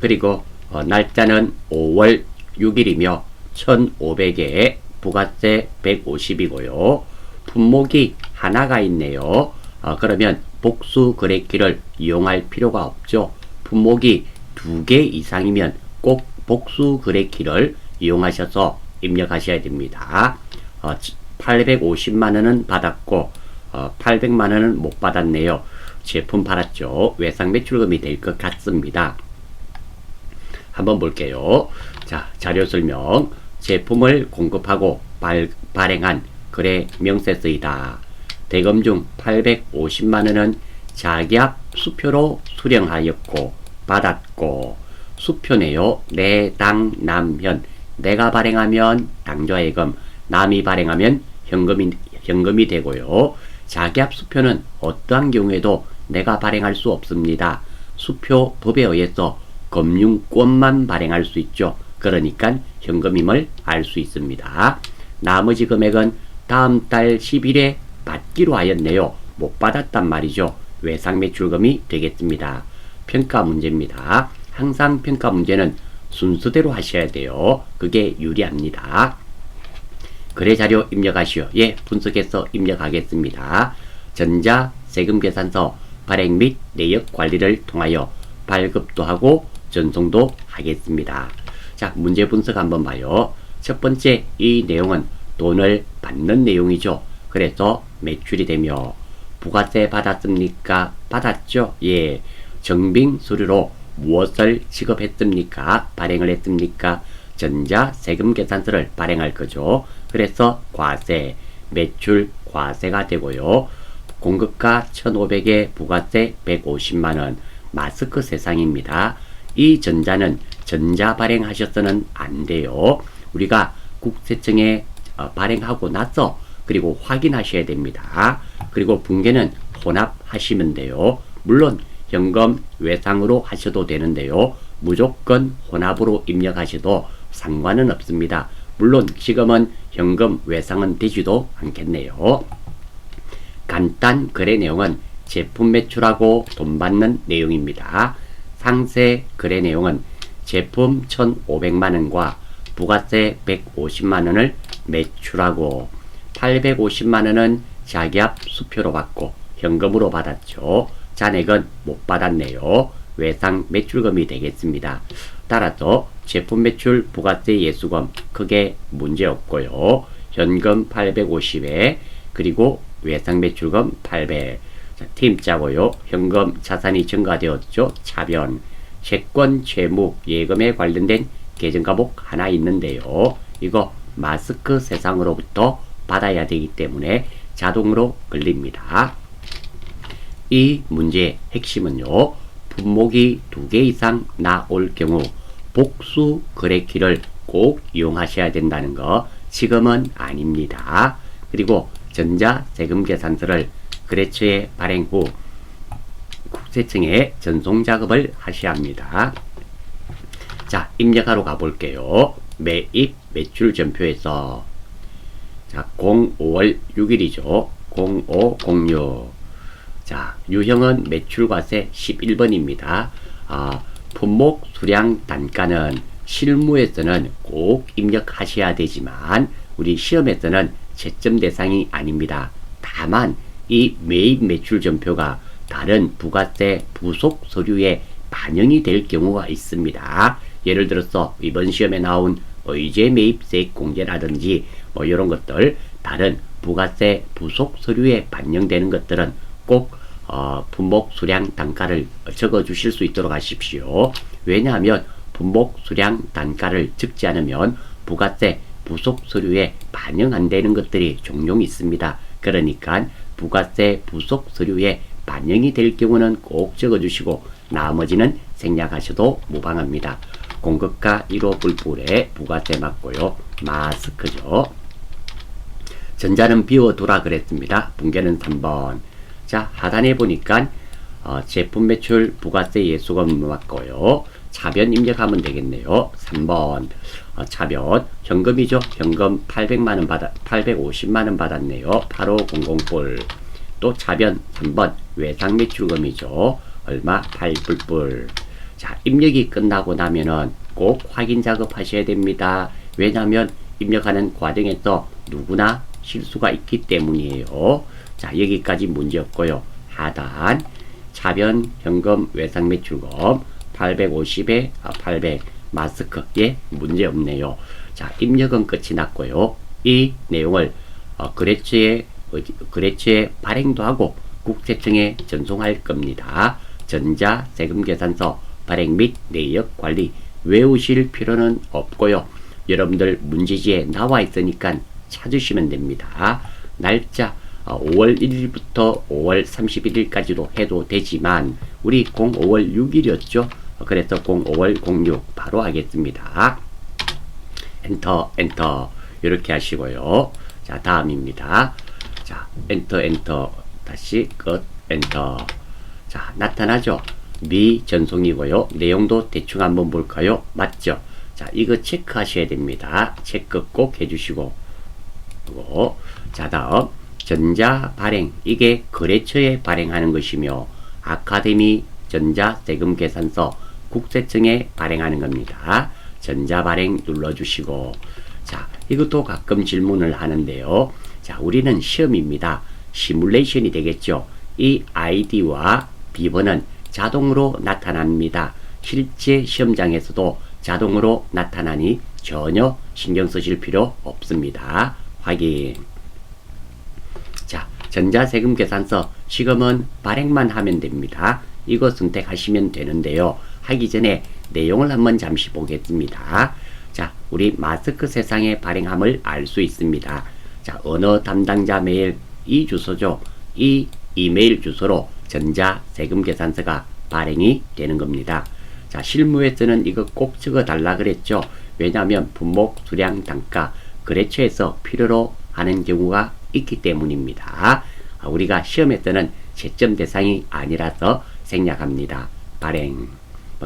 그리고 날짜는 5월 6일이며 1,500에 부가세 150이고요. 품목이 하나가 있네요. 그러면 복수 거래기를 이용할 필요가 없죠. 품목이 2개 이상이면 꼭 복수 거래기를 이용하셔서 입력하셔야 됩니다. 850만원은 받았고 800만원은 못 받았네요. 제품 팔았죠. 외상 매출금이 될 것 같습니다. 한번 볼게요. 자, 자료 설명. 제품을 공급하고 발행한 거래 명세서이다. 대금 중 850만원은 자기압 수표로 수령하였고 받았고 수표네요. 내 당 남현. 내가 발행하면 당좌예금, 남이 발행하면 현금이 되고요. 자기압 수표는 어떠한 경우에도 내가 발행할 수 없습니다. 수표법에 의해서 금융권만 발행할 수 있죠. 그러니까 현금임을 알 수 있습니다. 나머지 금액은 다음 달 10일에 받기로 하였네요. 못 받았단 말이죠. 외상매출금이 되겠습니다. 평가 문제입니다. 항상 평가 문제는 순서대로 하셔야 돼요. 그게 유리합니다. 거래자료 입력하시오. 분석해서 입력하겠습니다. 전자세금계산서 발행 및 내역 관리를 통하여 발급도 하고 전송도 하겠습니다. 자, 문제 분석 한번 봐요. 첫 번째, 이 내용은 돈을 받는 내용이죠. 그래서 매출이 되며 부가세 받았습니까? 받았죠? 정빙 서류로 무엇을 지급했습니까? 발행을 했습니까? 전자세금계산서를 발행할 거죠. 그래서 과세, 매출 과세가 되고요. 공급가 1,500에 부가세 150만원, 마스크 세상입니다. 이 전자는 전자 발행하셔서는 안 돼요. 우리가 국세청에 발행하고 나서 그리고 확인하셔야 됩니다. 그리고 붕괴는 혼합하시면 돼요. 물론 현금 외상으로 하셔도 되는데요. 무조건 혼합으로 입력하셔도 상관은 없습니다. 물론 지금은 현금 외상은 되지도 않겠네요. 간단 거래 내용은 제품 매출하고 돈 받는 내용입니다. 상세 거래 내용은 제품 1,500만원과 부가세 150만원을 매출하고 850만원은 자기압 수표로 받고 현금으로 받았죠. 잔액은 못 받았네요. 외상 매출금이 되겠습니다. 따라서 제품 매출 부가세 예수금 크게 문제없고요. 현금 850에 그리고 외상 매출금 800. 자, 팀 짜고요. 현금 자산이 증가되었죠. 차변. 채권 채무 예금에 관련된 계정 과목 하나 있는데요. 이거 마스크 세상으로부터 받아야 되기 때문에 자동으로 걸립니다. 이 문제의 핵심은요. 품목이 2개 이상 나올 경우 복수 거래키를 꼭 이용하셔야 된다는 거 지금은 아닙니다. 그리고 전자세금계산서를 거래처에 발행 후 국세청에 전송 작업을 하셔야 합니다. 자, 입력하러 가볼게요. 매입 매출 전표에서 자, 05월 6일이죠. 0506. 자, 유형은 매출과세 11번입니다. 품목 수량 단가는 실무에서는 꼭 입력하셔야 되지만 우리 시험에서는 채점 대상이 아닙니다. 다만 이 매입 매출 전표가 다른 부가세 부속 서류에 반영이 될 경우가 있습니다. 예를 들어서 이번 시험에 나온 의제 매입세액 공제라든지 뭐 이런 것들 다른 부가세 부속 서류에 반영되는 것들은 꼭 품목 수량 단가를 적어 주실 수 있도록 하십시오. 왜냐하면 품목 수량 단가를 적지 않으면 부가세 부속 서류에 반영 안 되는 것들이 종종 있습니다. 그러니까 부가세 부속 서류에 반영이 될 경우는 꼭 적어 주시고 나머지는 생략하셔도 무방합니다. 공급가 1호 불불에 부가세 맞고요. 마스크죠. 전자는 비워두라 그랬습니다. 붕괴는 3번. 자, 하단에 보니까 제품 매출 부가세 예수금 맞고요. 차변 입력하면 되겠네요. 3번. 차변 현금이죠. 현금 800만원 850만원 받았네요. 8500불. 또 차변 3번 외상 매출금이죠. 얼마? 8불불. 자, 입력이 끝나고 나면은 꼭 확인 작업하셔야 됩니다. 왜냐하면 입력하는 과정에서 누구나 실수가 있기 때문이에요. 자, 여기까지 문제 없고요. 하단 차변 현금 외상 매출금 850에 800 마스크 예 문제 없네요. 자, 입력은 끝이 났고요. 이 내용을 거래처에 발행도 하고 국세청에 전송할 겁니다. 전자세금계산서 발행 및 내역 관리 외우실 필요는 없고요. 여러분들 문제지에 나와 있으니까 찾으시면 됩니다. 날짜 5월 1일부터 5월 31일까지도 해도 되지만 우리 05월 6일이었죠. 그래서 05월 06 바로 하겠습니다. 엔터 엔터 이렇게 하시고요. 자, 다음입니다. 자, 엔터 다시 끝 엔터. 자, 나타나죠. 미전송이고요. 내용도 대충 한번 볼까요? 맞죠? 자, 이거 체크하셔야 됩니다. 체크 꼭 해주시고. 자, 다음 전자 발행. 이게 거래처에 발행하는 것이며 아카데미 전자세금계산서 국세청에 발행하는 겁니다. 전자 발행 눌러주시고. 자, 이것도 가끔 질문을 하는데요. 자, 우리는 시험입니다. 시뮬레이션이 되겠죠. 이 아이디와 비번은 자동으로 나타납니다. 실제 시험장에서도 자동으로 나타나니 전혀 신경 쓰실 필요 없습니다. 확인. 자, 전자세금계산서 지금은 발행만 하면 됩니다. 이거 선택하시면 되는데요. 하기 전에 내용을 한번 잠시 보겠습니다. 자, 우리 마스크 세상의 발행함을 알 수 있습니다. 자, 언어 담당자 메일 이 주소죠. 이 이메일 주소로 전자세금계산서가 발행이 되는 겁니다. 자, 실무에서는 이거 꼭 적어 달라 그랬죠. 왜냐하면 품목 수량 단가 거래처에서 필요로 하는 경우가 있기 때문입니다. 우리가 시험에서는 채점 대상이 아니라서 생략합니다. 발행.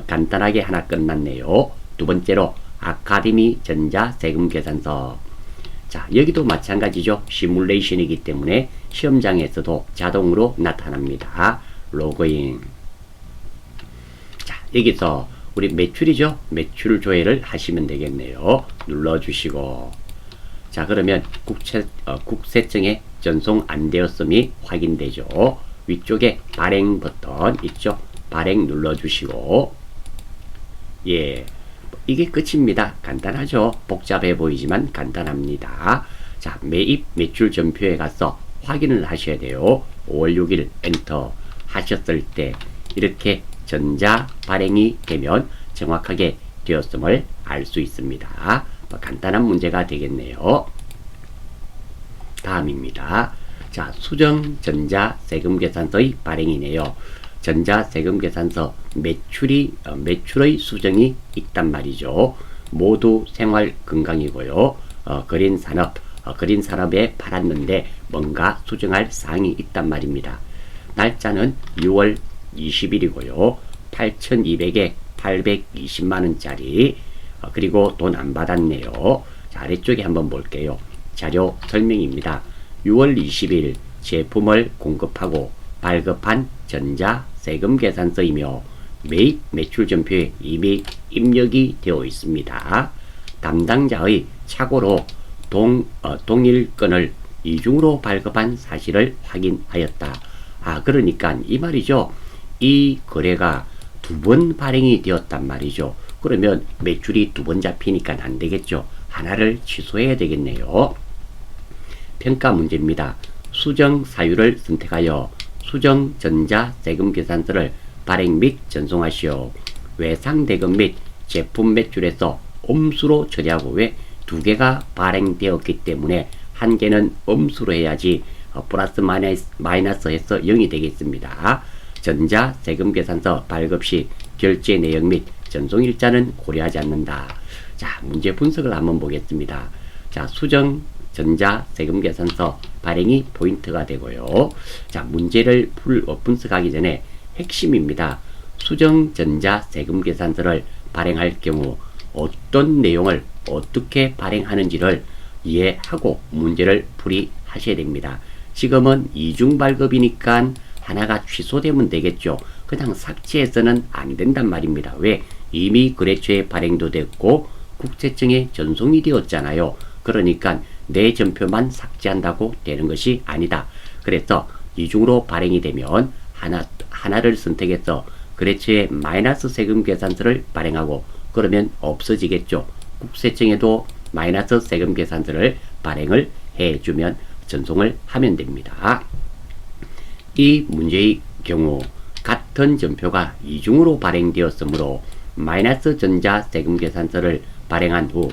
간단하게 하나 끝났네요. 두 번째로 아카데미 전자세금계산서. 자, 여기도 마찬가지죠. 시뮬레이션이기 때문에 시험장에서도 자동으로 나타납니다. 로그인. 자, 여기서 우리 매출이죠. 매출 조회를 하시면 되겠네요. 눌러주시고. 자, 그러면 국세청에 전송 안 되었음이 확인되죠. 위쪽에 발행 버튼 있죠. 발행 눌러주시고. 예. 이게 끝입니다. 간단하죠. 복잡해 보이지만 간단합니다. 자, 매입 매출 전표에 가서 확인을 하셔야 돼요. 5월 6일 엔터 하셨을 때 이렇게 전자 발행이 되면 정확하게 되었음을 알 수 있습니다. 간단한 문제가 되겠네요. 다음입니다. 자, 수정 전자 세금 계산서의 발행이네요. 전자 세금 계산서 매출의 수정이 있단 말이죠. 모두 생활 건강이고요. 그린 산업에 팔았는데 뭔가 수정할 사항이 있단 말입니다. 날짜는 6월 20일이고요. 8,200에 820만원짜리. 그리고 돈 안 받았네요. 자, 아래쪽에 한번 볼게요. 자료 설명입니다. 6월 20일 제품을 공급하고 발급한 전자 세금 계산서이며 매입 매출 전표에 이미 입력이 되어 있습니다. 담당자의 착오로 동일 건을 이중으로 발급한 사실을 확인하였다. 그러니까 이 말이죠. 이 거래가 두 번 발행이 되었단 말이죠. 그러면 매출이 두 번 잡히니까 안 되겠죠. 하나를 취소해야 되겠네요. 평가 문제입니다. 수정 사유를 선택하여 수정 전자 세금 계산서를 발행 및 전송하시오. 외상 대금 및 제품 매출에서 엄수로 처리하고 왜 두 개가 발행되었기 때문에 한 개는 엄수로 해야지 플러스 마이너스 해서 0이 되겠습니다. 전자 세금 계산서 발급 시 결제 내역 및 전송 일자는 고려하지 않는다. 자, 문제 분석을 한번 보겠습니다. 자, 수정 전자 세금 계산서 발행이 포인트가 되고요. 자, 문제를 분석하기 전에 핵심입니다. 수정 전자 세금 계산서를 발행할 경우 어떤 내용을 어떻게 발행하는지를 이해하고 문제를 풀이하셔야 됩니다. 지금은 이중 발급이니까 하나가 취소되면 되겠죠. 그냥 삭제해서는 안 된단 말입니다. 왜? 이미 거래처에 발행도 됐고 국세청에 전송이 되었잖아요. 그러니까 내 전표만 삭제한다고 되는 것이 아니다. 그래서 이중으로 발행이 되면 하나를 선택해서 거래처에 마이너스 세금 계산서를 발행하고 그러면 없어지겠죠. 국세청에도 마이너스 세금 계산서를 발행을 해주면 전송을 하면 됩니다. 이 문제의 경우 같은 전표가 이중으로 발행되었으므로 마이너스 전자 세금 계산서를 발행한 후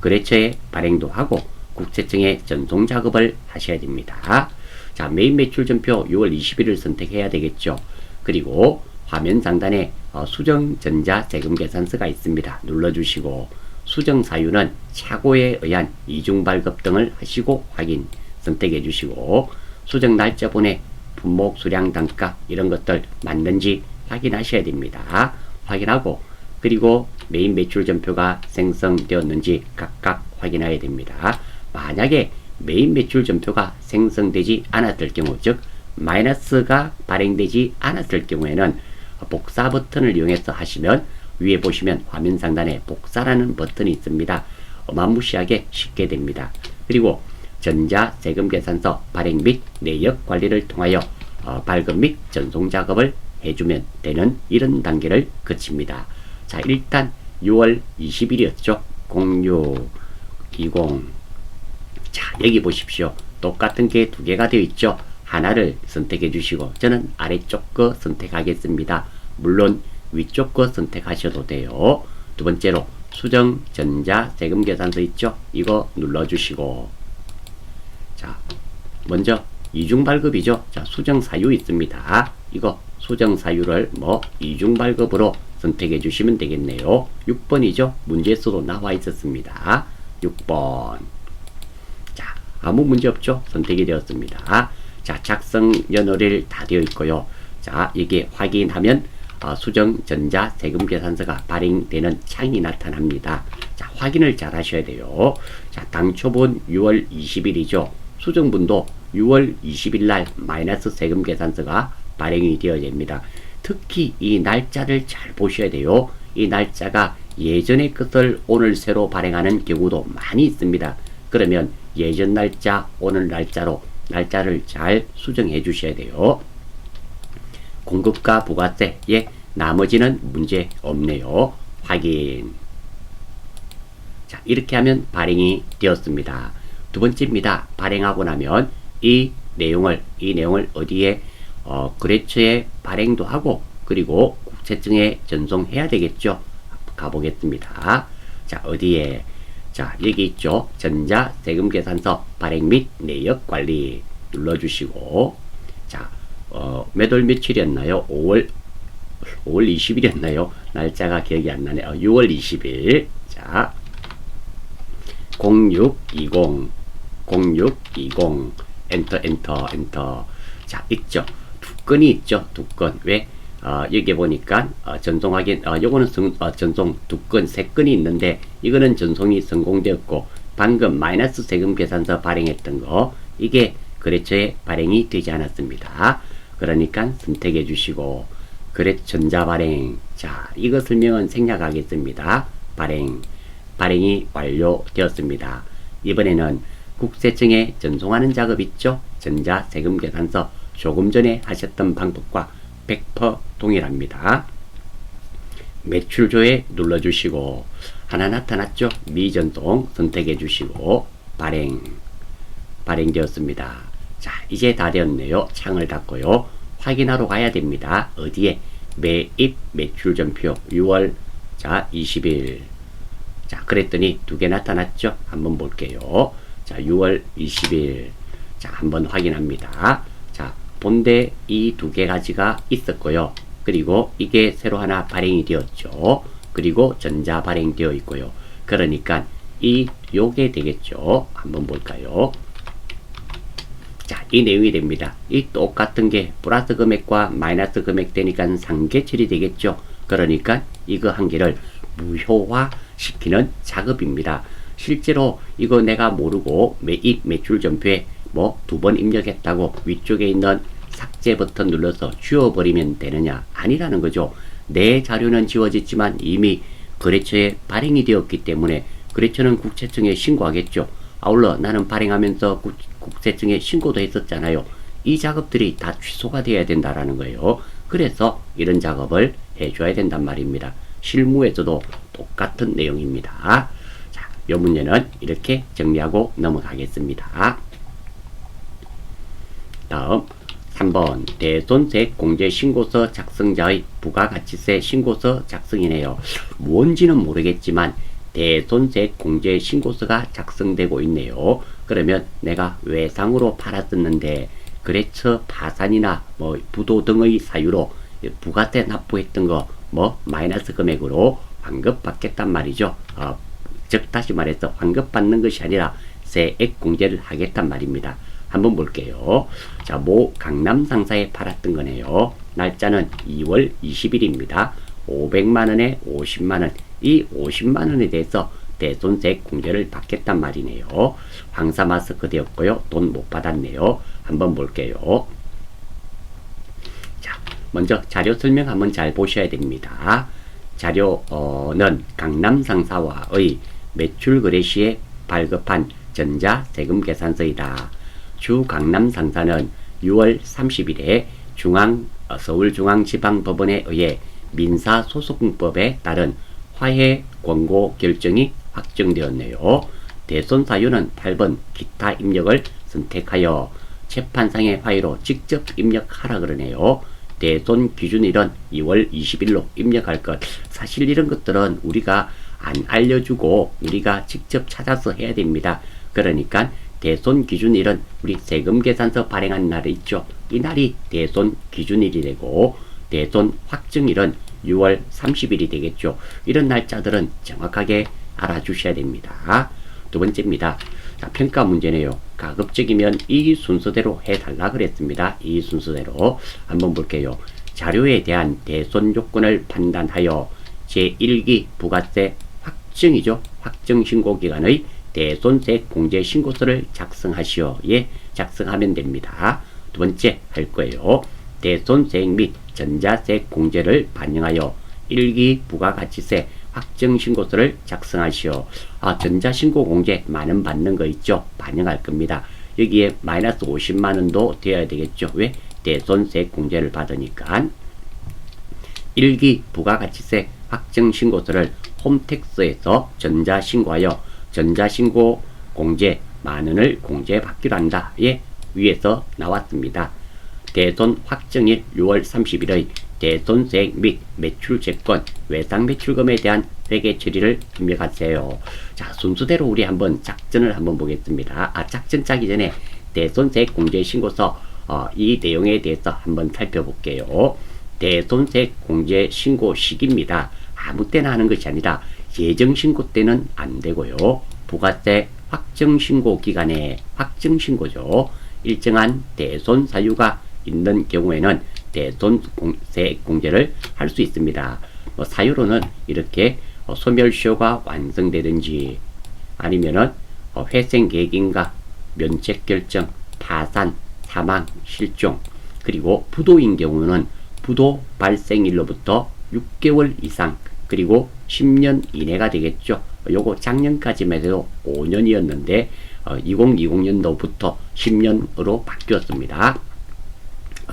거래처에 발행도 하고 국세청에 전송 작업을 하셔야 됩니다. 자, 매입 매출 전표 6월 20일을 선택해야 되겠죠. 그리고 화면 상단에 수정 전자 세금 계산서가 있습니다. 눌러주시고 수정 사유는 착오에 의한 이중 발급 등을 하시고 확인 선택해 주시고 수정 날짜분에 품목 수량 단가 이런 것들 맞는지 확인하셔야 됩니다. 확인하고 그리고 매입 매출 전표가 생성되었는지 각각 확인해야 됩니다. 만약에 매입 매출 전표가 생성되지 않았을 경우 즉 마이너스가 발행되지 않았을 경우에는 복사 버튼을 이용해서 하시면 위에 보시면 화면 상단에 복사라는 버튼이 있습니다. 어마무시하게 쉽게 됩니다. 그리고 전자 세금 계산서 발행 및 내역 관리를 통하여 발급 및 전송 작업을 해주면 되는 이런 단계를 거칩니다. 자, 일단 6월 20일이었죠. 0620. 자, 여기 보십시오. 똑같은 게 두 개가 되어 있죠. 하나를 선택해 주시고 저는 아래쪽 거 선택하겠습니다. 물론 위쪽 거 선택하셔도 돼요. 두 번째로 수정 전자 세금 계산서 있죠. 이거 눌러주시고 자, 먼저 이중 발급이죠. 자, 수정 사유 있습니다. 이거 수정 사유를 이중 발급으로 선택해 주시면 되겠네요. 6번이죠. 문제에서도 나와 있었습니다. 6번. 자, 아무 문제 없죠. 선택이 되었습니다. 자, 작성 연월일 다 되어 있고요. 자, 이게 확인하면 수정 전자 세금 계산서가 발행되는 창이 나타납니다. 자, 확인을 잘 하셔야 돼요. 자, 당초분 6월 20일이죠. 수정분도 6월 20일 날 마이너스 세금 계산서가 발행이 되어야 됩니다. 특히 이 날짜를 잘 보셔야 돼요. 이 날짜가 예전의 것을 오늘 새로 발행하는 경우도 많이 있습니다. 그러면 예전 날짜, 오늘 날짜로 날짜를 잘 수정해 주셔야 돼요. 공급과 부가세에 나머지는 문제 없네요. 확인. 자, 이렇게 하면 발행이 되었습니다. 두 번째입니다. 발행하고 나면 이 내용을 어디에 거래처에 발행도 하고 그리고 국세청에 전송해야 되겠죠. 가보겠습니다. 자, 어디에? 자, 여기 있죠. 전자세금계산서 발행 및 내역 관리 눌러주시고, 자, 몇 월 며칠이었나요? 5월 20일이었나요? 날짜가 기억이 안 나네. 6월 20일. 자, 0620 엔터. 자, 있죠. 두 건이 있죠. 두 건. 왜? 여기 보니까 전송 확인, 요거는 전송 두 건, 세 건이 있는데 이거는 전송이 성공되었고 방금 마이너스 세금 계산서 발행했던 거 이게 거래처에 발행이 되지 않았습니다. 그러니까 선택해 주시고 전자 발행. 자, 이거 설명은 생략하겠습니다. 발행이 완료되었습니다. 이번에는 국세청에 전송하는 작업 있죠. 전자 세금 계산서 조금 전에 하셨던 방법과 100% 동일합니다. 매출조회 눌러주시고 하나 나타났죠. 미전송 선택해 주시고 발행되었습니다. 자, 이제 다 되었네요. 창을 닫고요. 확인하러 가야 됩니다. 어디에? 매입 매출전표 6월 20일. 자, 그랬더니 두 개 나타났죠. 한번 볼게요. 자, 6월 20일. 자, 한번 확인합니다. 자, 본대 이 두 개 가지가 있었고요. 그리고 이게 새로 하나 발행이 되었죠. 그리고 전자 발행되어 있고요. 그러니까 요게 되겠죠. 한번 볼까요? 자, 이 내용이 됩니다. 이 똑같은 게 플러스 금액과 마이너스 금액 되니까 상계처리 되겠죠. 그러니까 이거 한 개를 무효화 시키는 작업입니다. 실제로 이거 내가 모르고 매입 매출 전표에 뭐 두 번 입력했다고 위쪽에 있는 삭제 버튼 눌러서 지워버리면 되느냐? 아니라는 거죠. 내 자료는 지워졌지만 이미 거래처에 발행이 되었기 때문에 거래처는 국세청에 신고하겠죠. 아울러 나는 발행하면서 국세청에 신고도 했었잖아요. 이 작업들이 다 취소가 되어야 된다라는 거예요. 그래서 이런 작업을 해줘야 된단 말입니다. 실무에서도 똑같은 내용입니다. 자, 이 문제는 이렇게 정리하고 넘어가겠습니다. 다음 3번 대손세 공제신고서 작성자의 부가가치세 신고서 작성이네요. 뭔지는 모르겠지만 대손세 공제신고서가 작성되고 있네요. 그러면 내가 외상으로 팔았었는데 거래처 파산이나 뭐 부도 등의 사유로 부가세 납부했던 거 뭐 마이너스 금액으로 환급받겠단 말이죠. 즉 다시 말해서 환급받는 것이 아니라 세액 공제를 하겠단 말입니다. 한번 볼게요. 자, 모 강남 상사에 팔았던 거네요. 날짜는 2월 20일입니다. 500만원에 50만원. 이 50만원에 대해서 대손세 공제를 받겠단 말이네요. 황사 마스크 되었고요. 돈 못 받았네요. 한번 볼게요. 자, 먼저 자료 설명 한번 잘 보셔야 됩니다. 자료는 강남 상사와의 매출 거래 시에 발급한 전자 세금 계산서이다. 주 강남 상사는 6월 30일에 서울중앙지방법원에 의해 민사소송법에 따른 화해 권고 결정이 확정되었네요. 대손 사유는 8번 기타 입력을 선택하여 재판상의 화해로 직접 입력하라 그러네요. 대손 기준일은 2월 20일로 입력할 것. 사실 이런 것들은 우리가 안 알려주고 우리가 직접 찾아서 해야 됩니다. 그러니까 대손 기준일은 우리 세금 계산서 발행한 날이 있죠. 이 날이 대손 기준일이 되고 대손 확정일은 6월 30일이 되겠죠. 이런 날짜들은 정확하게 알아주셔야 됩니다. 두 번째입니다. 자, 평가 문제네요. 가급적이면 이 순서대로 해달라 그랬습니다. 이 순서대로 한번 볼게요. 자료에 대한 대손 요건을 판단하여 제1기 부가세 확정이죠. 확정 신고 기간의 대손세 공제 신고서를 작성하시오. 예, 작성하면 됩니다. 두 번째 할 거예요. 대손세액 및 전자세 공제를 반영하여 1기 부가가치세 확정 신고서를 작성하시오. 전자신고 공제 만원 받는 거 있죠? 반영할 겁니다. 여기에 마이너스 50만원도 되어야 되겠죠? 왜? 대손세액 공제를 받으니까. 1기 부가가치세 확정 신고서를 홈택스에서 전자신고하여 전자신고 공제 만원을 공제받기로 한다. 예, 위에서 나왔습니다. 대손 확정일 6월 30일의 대손세액 및 매출채권 외상매출금에 대한 회계 처리를 입력하세요. 자, 순서대로 우리 한번 작전을 한번 보겠습니다. 작전 짜기 전에 대손세액 공제 신고서 이 내용에 대해서 한번 살펴볼게요. 대손세액 공제 신고 시기입니다. 아무 때나 하는 것이 아니라 예정 신고 때는 안 되고요. 부가세 확정 신고 기간에 확정 신고죠. 일정한 대손 사유가 있는 경우에는 대손세액 공제를 할 수 있습니다. 사유로는 이렇게 소멸시효가 완성되든지 아니면은 회생계획인가 면책 결정, 파산, 사망, 실종, 그리고 부도인 경우는 부도 발생일로부터 6개월 이상 그리고 10년 이내가 되겠죠. 요거 작년까지만 해도 5년이었는데 2020년도부터 10년으로 바뀌었습니다.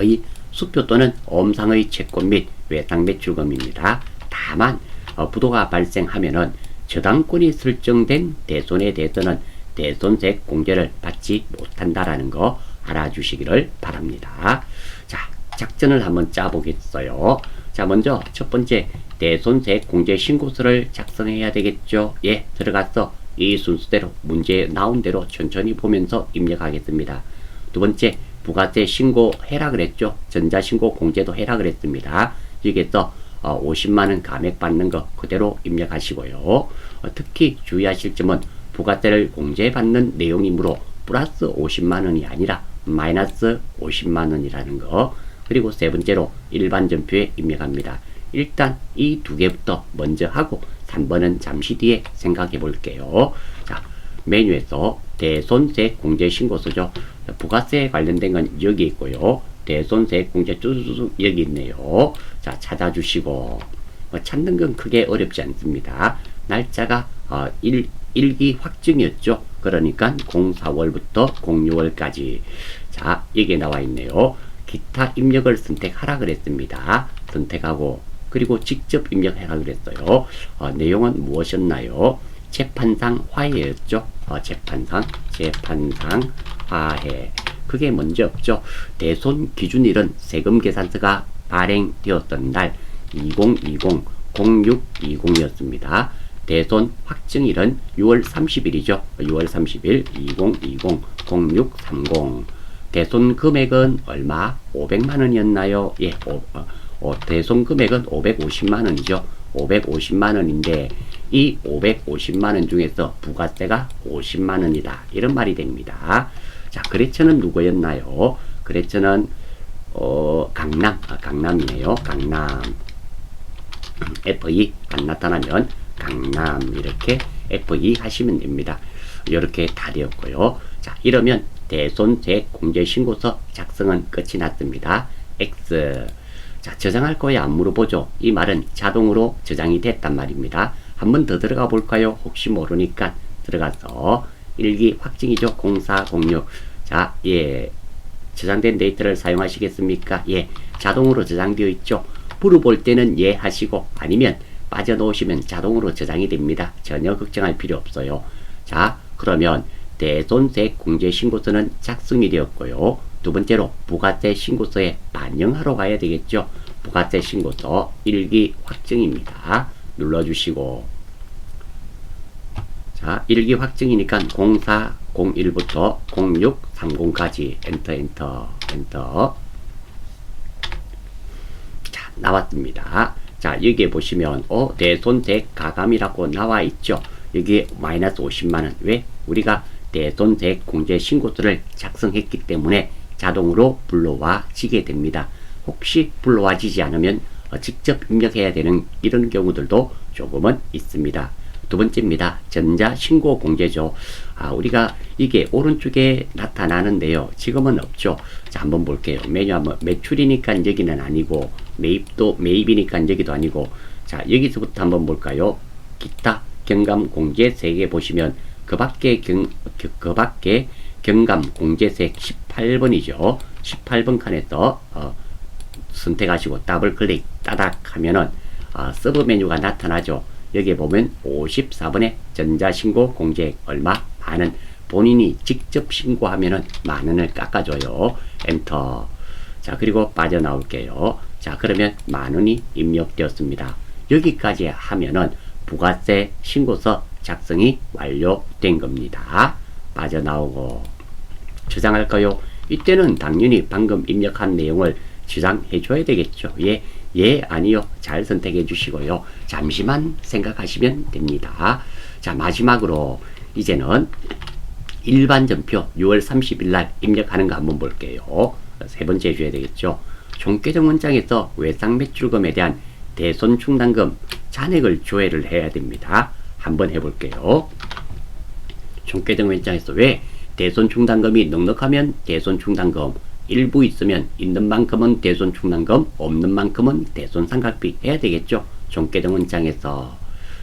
의 수표 또는 엄상의 채권 및 외상매출금입니다. 다만 부도가 발생하면은 저당권이 설정된 대손에 대해서는 대손세액 공제를 받지 못한다라는 거 알아주시기를 바랍니다. 자, 작전을 한번 짜보겠어요. 자, 먼저 첫 번째 대손세액 공제 신고서를 작성해야 되겠죠. 예, 들어가서 이 순서대로 문제 나온 대로 천천히 보면서 입력하겠습니다. 두 번째 부가세 신고해라 그랬죠. 전자신고 공제도 해라 그랬습니다. 여기에서 50만원 감액 받는 거 그대로 입력하시고요. 특히 주의하실 점은 부가세를 공제받는 내용이므로 플러스 50만원이 아니라 마이너스 50만원이라는 거. 그리고 세 번째로 일반 전표에 입력합니다. 일단 이 두 개부터 먼저 하고 3번은 잠시 뒤에 생각해 볼게요. 자, 메뉴에서 대손세액 공제 신고서죠. 부가세에 관련된 건 여기 있고요. 대손세액 공제 쭈쭈쭈 여기 있네요. 자, 찾아주시고 찾는 건 크게 어렵지 않습니다. 날짜가 1기 확정이었죠. 그러니까 04월부터 06월까지. 자, 여기에 나와 있네요. 기타 입력을 선택하라 그랬습니다. 선택하고 그리고 직접 입력해라 그랬어요. 내용은 무엇이었나요? 재판상 화해였죠. 재판상 화해. 그게 먼저 없죠. 대손 기준일은 세금 계산서가 발행되었던 날 2020-0620이었습니다. 대손 확정일은 6월 30일이죠. 6월 30일 2020-0630. 대손 금액은 얼마? 500만원이었나요? 예, 대손 금액은 550만원이죠. 550만원인데 이 550만원 중에서 부가세가 50만원이다. 이런 말이 됩니다. 자, 거래처는 누구였나요? 거래처는 강남이네요. 강남. FE 안 나타나면 강남 이렇게 FE 하시면 됩니다. 이렇게 다 되었고요. 자, 이러면 대손세액 공제 신고서 작성은 끝이 났습니다. X. 자, 저장할 거에 안 물어보죠. 이 말은 자동으로 저장이 됐단 말입니다. 한 번 더 들어가 볼까요? 혹시 모르니까 들어가서 1기 확정이죠. 0406. 자, 예. 저장된 데이터를 사용하시겠습니까? 예. 자동으로 저장되어 있죠. 물어볼 때는 예 하시고 아니면 빠져놓으시면 자동으로 저장이 됩니다. 전혀 걱정할 필요 없어요. 자, 그러면 대손세액 공제 신고서는 작성이 되었고요. 두 번째로 부가세 신고서에 반영하러 가야 되겠죠. 부가세 신고서 1기 확정입니다. 눌러주시고 자, 1기 확정이니까 0401부터 0630까지 엔터. 자, 나왔습니다. 자, 여기에 보시면 대손세액 가감이라고 나와 있죠. 여기에 마이너스 50만원. 왜? 우리가 대손세액 공제 신고서를 작성했기 때문에 자동으로 불러와지게 됩니다. 혹시 불러와지지 않으면 직접 입력해야 되는 이런 경우들도 조금은 있습니다. 두 번째입니다. 전자신고공제죠. 우리가 이게 오른쪽에 나타나는데요. 지금은 없죠. 자, 한번 볼게요. 왜냐하면 매출이니까 여기는 아니고, 매입이니까 여기도 아니고, 자, 여기서부터 한번 볼까요? 기타 경감공제세액에 보시면 그 밖에 경감공제세액 18번이죠. 18번 칸에서 선택하시고 더블 클릭 따닥 하면은 서브 메뉴가 나타나죠. 여기에 보면 54번에 전자신고 공제액 얼마? 만원. 본인이 직접 신고하면은 만원을 깎아줘요. 엔터. 자, 그리고 빠져나올게요. 자, 그러면 만원이 입력되었습니다. 여기까지 하면은 부가세 신고서 작성이 완료된 겁니다. 빠져나오고 저장할까요? 이때는 당연히 방금 입력한 내용을 저장해 줘야 되겠죠. 예, 아니요. 잘 선택해 주시고요. 잠시만 생각하시면 됩니다. 자, 마지막으로 이제는 일반 전표 6월 30일 날 입력하는 거 한번 볼게요. 세 번째 해줘야 되겠죠. 종계정 원장에서 외상 매출금에 대한 대손 충당금 잔액을 조회를 해야 됩니다. 한번 해볼게요. 종계정 원장에서 왜 대손 충당금이 넉넉하면 대손 충당금, 일부 있으면 있는 만큼은 대손 충당금, 없는 만큼은 대손 상각비 해야 되겠죠. 종계정 원장에서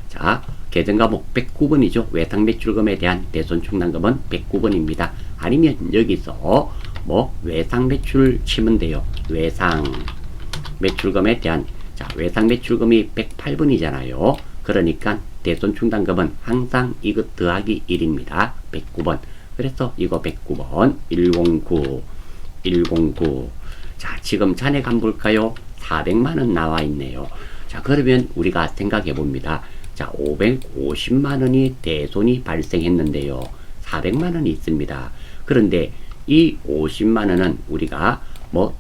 자, 계정 과목 109번이죠. 외상 매출금에 대한 대손 충당금은 109번입니다. 아니면 여기서 외상 매출 치면 돼요. 외상 매출금에 대한 외상 매출금이 108번이잖아요. 그러니까 대손 충당금은 항상 이것 더하기 1입니다. 109번. 그래서 이거 109번 109. 자, 지금 잔액 한번 볼까요? 400만원 나와 있네요. 자, 그러면 우리가 생각해 봅니다. 자, 550만원이 대손이 발생했는데요. 400만원이 있습니다. 그런데 이 50만원은 우리가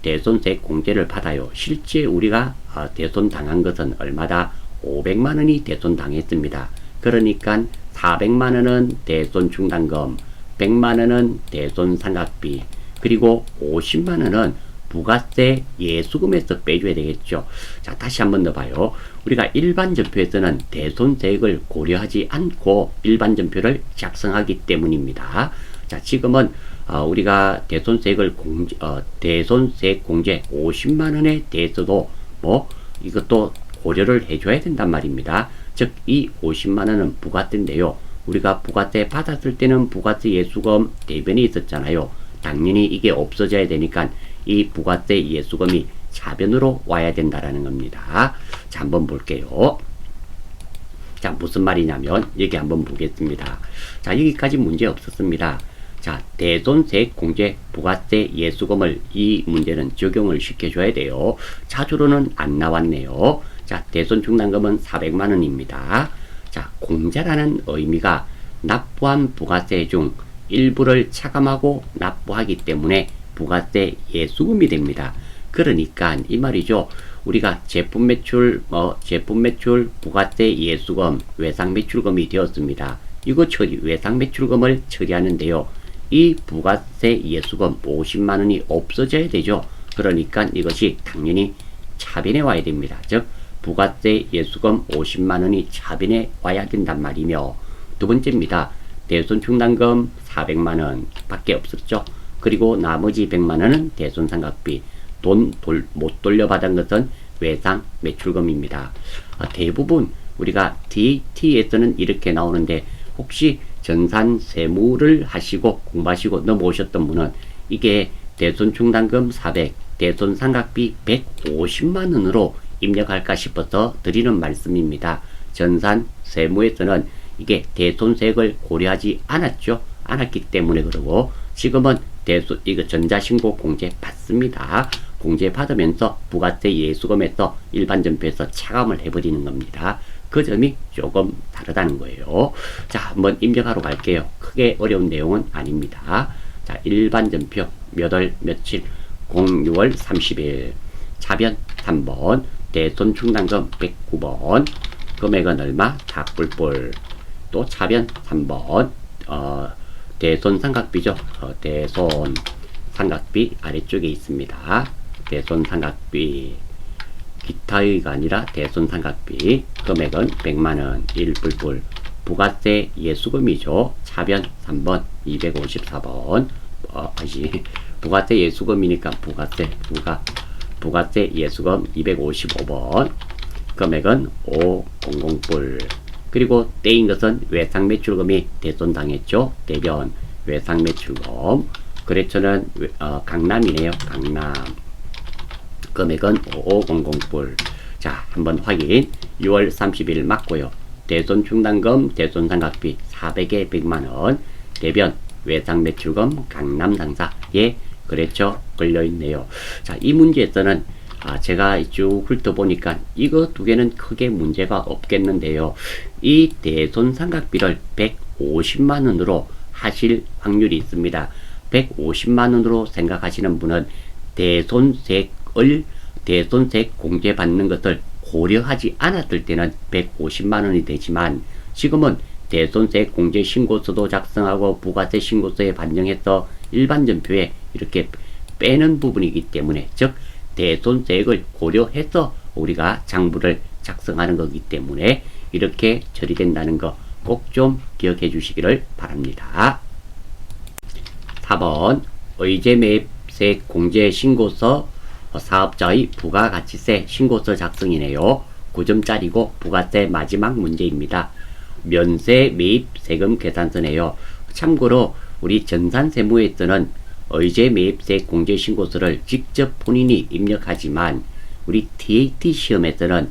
대손세 공제를 받아요. 실제 우리가 대손 당한 것은 얼마다? 500만원이 대손 당했습니다. 그러니까 400만원은 대손 충당금, 100만원은 대손 상각비, 그리고 50만원은 부가세 예수금에서 빼줘야 되겠죠. 자, 다시 한번 더 봐요. 우리가 일반 전표에서는 대손세액을 고려하지 않고 일반 전표를 작성하기 때문입니다. 자, 지금은 우리가 대손세액을 대손세액 공제 50만원에 대해서도 이것도 고려를 해줘야 된단 말입니다. 즉, 이 50만원은 부가세인데요. 우리가 부가세 받았을 때는 부가세 예수금 대변이 있었잖아요. 당연히 이게 없어져야 되니까 이 부가세 예수금이 차변으로 와야 된다라는 겁니다. 자, 한번 볼게요. 자, 무슨 말이냐면 여기 한번 보겠습니다. 자, 여기까지 문제 없었습니다. 자, 대손세액 공제 부가세 예수금을 이 문제는 적용을 시켜줘야 돼요. 자주로는 안 나왔네요. 자, 대손 충당금은 400만원입니다. 자, 공제라는 의미가 납부한 부가세 중 일부를 차감하고 납부하기 때문에 부가세 예수금이 됩니다. 그러니까 이 말이죠. 우리가 제품 매출, 부가세 예수금, 외상 매출금이 되었습니다. 이거 외상 매출금을 처리하는데요. 이 부가세 예수금 50만원이 없어져야 되죠. 그러니까 이것이 당연히 차변에 와야 됩니다. 즉, 부가세 예수금 50만원이 차변에 와야 된단 말이며, 두 번째입니다. 대손 충당금 400만원 밖에 없었죠. 그리고 나머지 100만원은 대손 상각비, 못 돌려받은 것은 외상 매출금입니다. 대부분 우리가 DT에서는 이렇게 나오는데, 혹시 전산 세무를 하시고 공부하시고 넘어오셨던 분은 이게 대손 충당금 400, 대손 상각비 150만원으로 입력할까 싶어서 드리는 말씀입니다. 전산 세무에서는 이게 대손세액을 고려하지 않았기 때문에 그러고, 지금은 이거 전자신고 공제 받습니다. 공제 받으면서 부가세 예수금에서 일반 전표에서 차감을 해버리는 겁니다. 그 점이 조금 다르다는 거예요. 자, 한번 입력하러 갈게요. 크게 어려운 내용은 아닙니다. 자, 일반 전표 몇 월 며칠 6월 30일 차변 3번 대손 충당금 109번 금액은 얼마? 4뿔뿔. 또 차변 3번 대손 삼각비죠. 대손 삼각비 아래쪽에 있습니다. 대손 삼각비 기타의가 아니라 대손 삼각비 금액은 100만원 1불불 부가세 예수금이죠. 차변 3번 254번 부가세 예수금이니까 부가세 예수금 255번 금액은 500불 그리고 떼인 것은 외상매출금이 대손당했죠. 대변 외상매출금 거래처는 강남이네요. 강남 금액은 5500불 자 한번 확인 6월 30일 맞고요. 대손 충당금 대손 삼각비 400에 100만원 대변 외상매출금 강남 당사에 거래처 걸려있네요. 자 이 문제에서는 제가 쭉 훑어보니까 이거 두 개는 크게 문제가 없겠는데요. 이 대손 삼각비를 150만원으로 하실 확률이 있습니다. 150만원으로 생각하시는 분은 대손세 공제 받는 것을 고려하지 않았을 때는 150만원이 되지만 지금은 대손세 공제 신고서도 작성하고 부가세 신고서에 반영해서 일반 전표에 이렇게 빼는 부분이기 때문에 즉 대손세액을 고려해서 우리가 장부를 작성하는 거기 때문에 이렇게 처리된다는 거 꼭 좀 기억해 주시기를 바랍니다. 4번 의제매입세 공제 신고서 사업자의 부가가치세 신고서 작성이네요. 9점짜리고 부가세 마지막 문제입니다. 면세 매입 세금 계산서네요. 참고로 우리 전산세무에서는 의제 매입세 공제 신고서를 직접 본인이 입력하지만 우리 TAT 시험에서는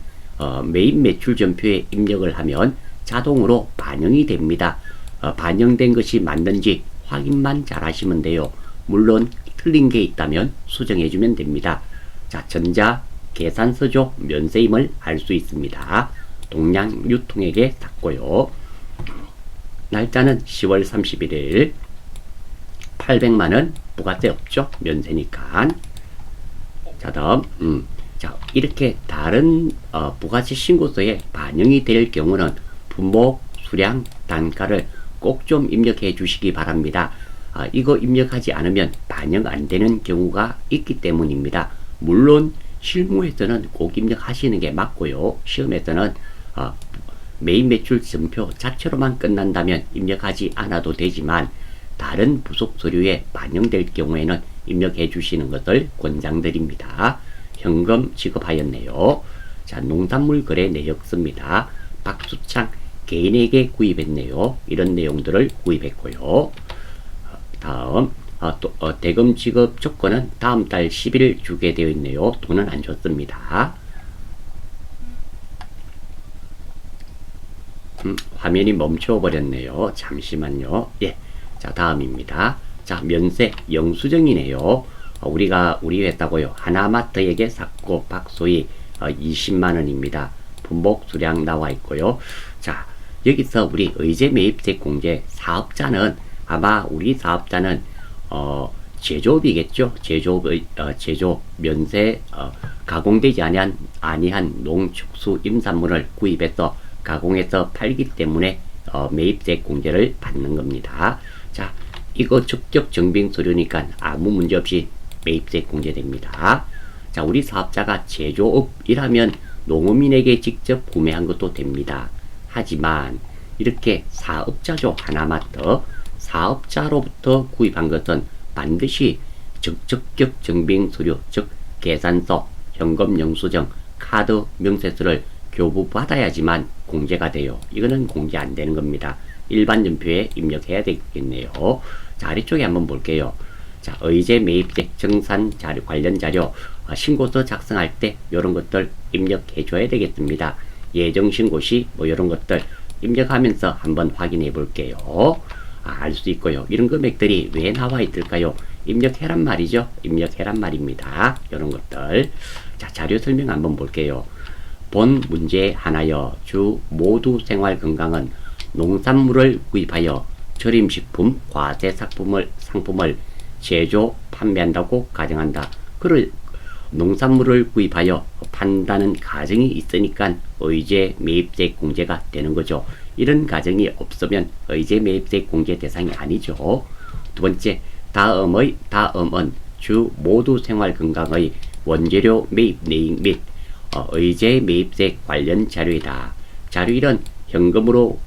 매입 매출 전표에 입력을 하면 자동으로 반영이 됩니다. 반영된 것이 맞는지 확인만 잘 하시면 돼요. 물론 틀린 게 있다면 수정해주면 됩니다. 자, 전자 계산서죠. 면세임을 알 수 있습니다. 동양 유통에게 샀고요. 날짜는 10월 31일 800만원 부가세 없죠. 면세니까. 자 다음 자 이렇게 다른 부가세 신고서에 반영이 될 경우는 분목, 수량, 단가를 꼭 좀 입력해 주시기 바랍니다. 이거 입력하지 않으면 반영 안 되는 경우가 있기 때문입니다. 물론 실무에서는 꼭 입력하시는 게 맞고요. 시험에서는 매입 매출 전표 자체로만 끝난다면 입력하지 않아도 되지만 다른 부속 서류에 반영될 경우에는 입력해 주시는 것을 권장드립니다. 현금 지급하였네요. 자, 농산물 거래 내역서입니다. 박수창 개인에게 구입했네요. 이런 내용들을 구입했고요. 다음 대금 지급 조건은 다음 달 10일 주게 되어 있네요. 돈은 안 줬습니다. 화면이 멈춰 버렸네요. 잠시만요. 예. 자, 다음입니다. 자, 면세 영수증이네요. 우리 했다고요. 하나마트에게 샀고 박소희 20만원입니다. 분목 수량 나와 있고요. 자, 여기서 우리 의제 매입세 공제 사업자는 아마 우리 사업자는 제조업이겠죠. 제조업 면세 가공되지 아니한 농축수 임산물을 구입해서 가공해서 팔기 때문에 매입세 공제를 받는 겁니다. 자, 이거 적격 증빙 서류니까 아무 문제 없이 매입세 공제됩니다. 자, 우리 사업자가 제조업이라면 농업인에게 직접 구매한 것도 됩니다. 하지만 이렇게 사업자죠. 하나마트 사업자로부터 구입한 것은 반드시 적격 증빙 서류 즉 계산서, 현금 영수증, 카드 명세서를 교부받아야지만 공제가 돼요. 이거는 공제 안 되는 겁니다. 일반 전표에 입력해야 되겠네요. 자, 아래쪽에 한번 볼게요. 자, 의제 매입세 정산 자료 관련 자료 신고서 작성할 때 이런 것들 입력해 줘야 되겠습니다. 예정 신고시 뭐 이런 것들 입력하면서 한번 확인해 볼게요. 알 수 있고요. 이런 금액들이 왜 나와 있을까요? 입력해란 말이죠. 입력해란 말입니다. 이런 것들. 자, 자료 설명 한번 볼게요. 본 문제 하나여 주 모두 생활 건강은 농산물을 구입하여 절임식품, 과세 상품을 제조, 판매한다고 가정한다. 그를 농산물을 구입하여 판다는 가정이 있으니까 의제 매입세 공제가 되는 거죠. 이런 가정이 없으면 의제 매입세 공제 대상이 아니죠. 두 번째, 다음은 주 모두 생활 건강의 원재료 매입 내역 및 의제 매입세 관련 자료이다. 자료 1은 현금으로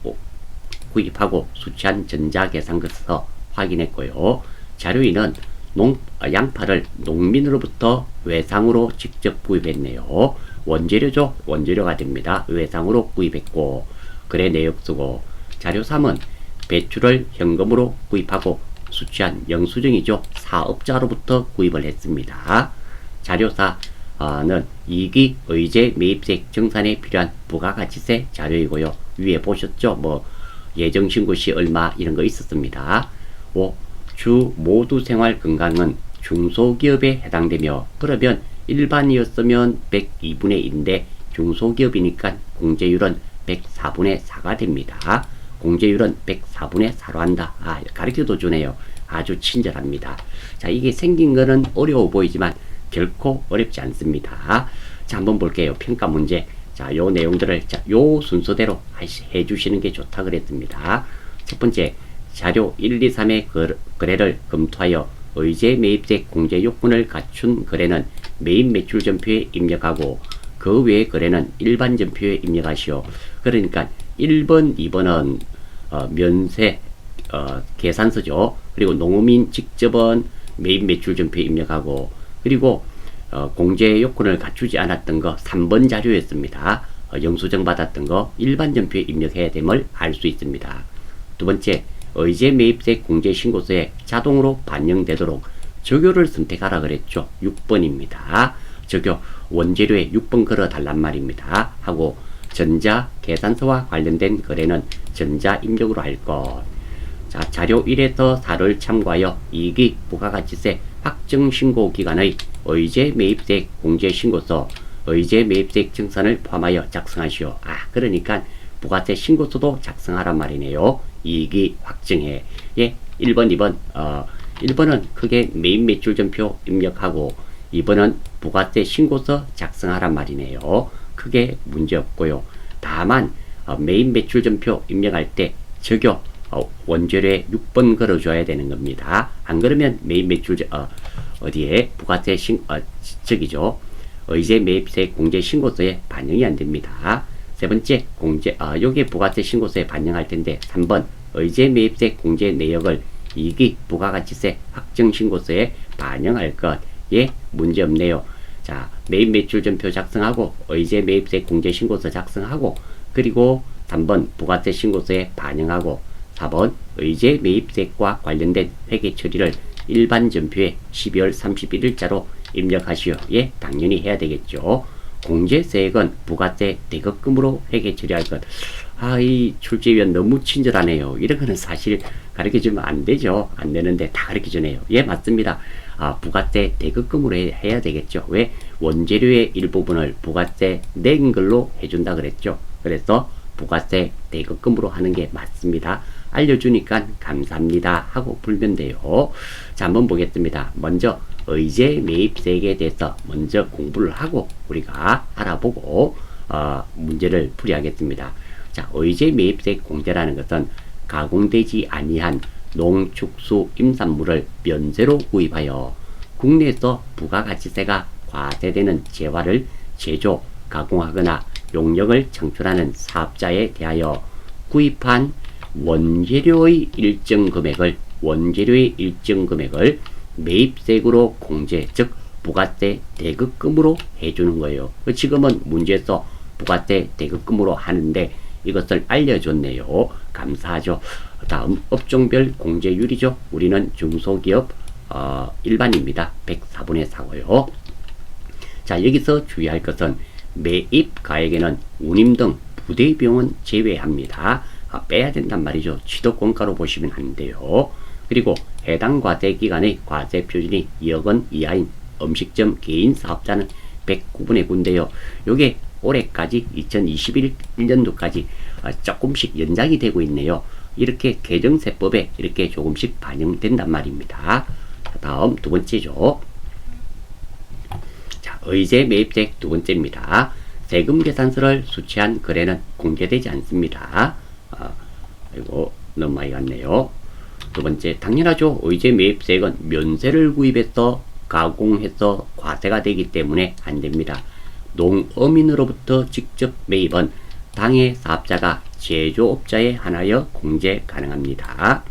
구입하고 수취한 전자계산서에서 확인했고요. 자료 2는 양파를 농민으로부터 외상으로 직접 구입했네요. 원재료죠. 원재료가 됩니다. 외상으로 구입했고 거래 내역 쓰고. 자료 3은 배추를 현금으로 구입하고 수취한 영수증이죠. 사업자로부터 구입을 했습니다. 자료 4는 이익이 의제 매입세 정산에 필요한 부가가치세 자료이고요. 위에 보셨죠? 뭐 예정신고 시 얼마 이런 거 있었습니다. 5. 주 모두 생활 건강은 중소기업에 해당되며, 그러면 일반이었으면 102분의 1인데 중소기업이니까 공제율은 104분의 4가 됩니다. 공제율은 104분의 4로 한다. 가르쳐도 주네요. 아주 친절합니다. 자, 이게 생긴 거는 어려워 보이지만 결코 어렵지 않습니다. 자, 한번 볼게요. 평가 문제. 자, 요 내용들을 요 순서대로 해 주시는 게 좋다 그랬습니다. 첫 번째, 자료 1, 2, 3의 거래를 검토하여 의제 매입세 공제 요건을 갖춘 거래는 매입 매출 전표에 입력하고 그 외의 거래는 일반 전표에 입력하시오. 그러니까 1번, 2번은 면세 계산서죠. 그리고 농민 직접은 매입 매출 전표에 입력하고, 그리고 공제 요건을 갖추지 않았던 거 3번 자료였습니다. 영수증 받았던 거 일반 전표에 입력해야 됨을 알 수 있습니다. 두 번째, 의제 매입세 공제 신고서에 자동으로 반영되도록 적요를 선택하라 그랬죠. 6번입니다. 적요 원재료에 6번 걸어 달란 말입니다. 하고 전자 계산서와 관련된 거래는 전자 입력으로 할 것. 자, 자료 1에서 4를 참고하여 이익이 부가가치세 확정 신고 기간의 의제 매입세 공제 신고서, 의제 매입세 정산을 포함하여 작성하시오. 그러니까 부가세 신고서도 작성하란 말이네요. 이익이 확정해. 예, 1번, 2번. 1번은 크게 매입 매출 전표 입력하고 2번은 부가세 신고서 작성하란 말이네요. 크게 문제 없고요. 다만 매입 매출 전표 입력할 때 적요 원재료에 6번 걸어줘야 되는 겁니다. 안 그러면 매입 매출 어디에 부가세 저기죠. 의제 매입세 공제 신고서에 반영이 안 됩니다. 세 번째, 요게 부가세 신고서에 반영할 텐데 3번 의제 매입세 공제 내역을 이익이 부가가치세 확정 신고서에 반영할 것. 예, 문제 없네요. 자, 매입 매출 전표 작성하고 의제 매입세 공제 신고서 작성하고, 그리고 3번 부가세 신고서에 반영하고 4번 의제 매입세과 관련된 회계 처리를 일반 전표에 12월 31일자로 입력하시오. 예, 당연히 해야 되겠죠. 공제세액은 부가세 대급금으로 회계 처리할 것. 이 출제위원 너무 친절하네요. 이런 거는 사실 가르쳐주면 안 되죠. 안 되는데 다 가르쳐주네요. 예, 맞습니다. 부가세 대급금으로 해야 되겠죠. 왜? 원재료의 일부분을 부가세 낸 걸로 해준다 그랬죠. 그래서 부가세 대급금으로 하는 게 맞습니다. 알려주니까 감사합니다 하고 풀면 돼요. 자, 한번 보겠습니다. 먼저 의제 매입세액에 대해서 먼저 공부를 하고 우리가 알아보고 문제를 풀이하겠습니다. 자, 의제 매입세 공제라는 것은 가공되지 아니한 농축수 임산물을 면세로 구입하여 국내에서 부가가치세가 과세되는 재화를 제조, 가공하거나 용역을 창출하는 사업자에 대하여 구입한 원재료의 일정 금액을 매입세액으로 공제, 즉 부가세 대급금으로 해주는 거예요. 지금은 문제에서 부가세 대급금으로 하는데 이것을 알려줬네요. 감사하죠. 다음 업종별 공제율이죠. 우리는 중소기업 일반입니다. 104분의 4고요. 자, 여기서 주의할 것은 매입 가액에는 운임 등 부대비용은 제외합니다. 빼야 된단 말이죠. 취득원가로 보시면 안 돼요. 그리고 해당 과세 기간의 과세 표준이 2억원 이하인 음식점 개인 사업자는 109분의 9인데요. 요게 올해까지 2021년도까지 조금씩 연장이 되고 있네요. 이렇게 개정세법에 이렇게 조금씩 반영된단 말입니다. 다음 두 번째죠. 자, 의제 매입세액 두 번째입니다. 세금 계산서를 수취한 거래는 공개되지 않습니다. 이거 너무 많이 갔네요. 두 번째, 당연하죠. 의제 매입세액은 면세를 구입해서 가공해서 과세가 되기 때문에 안 됩니다. 농어민으로부터 직접 매입은 당해 사업자가 제조업자에 한하여 공제 가능합니다.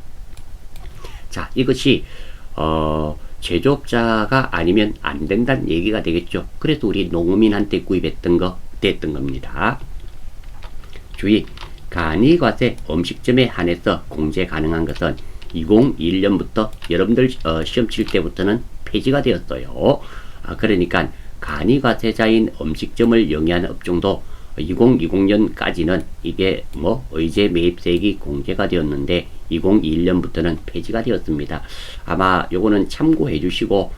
자, 이것이 제조업자가 아니면 안 된다는 얘기가 되겠죠. 그래서 우리 농어민한테 구입했던 거 됐던 겁니다. 주의, 간이과세 음식점에 한해서 공제 가능한 것은 2021년부터 여러분들 시험 칠 때부터는 폐지가 되었어요. 그러니까 간이과세자인 음식점을 영위한 업종도 2020년까지는 이게 의제 매입세액이 공제가 되었는데 2021년부터는 폐지가 되었습니다. 아마 요거는 참고해 주시고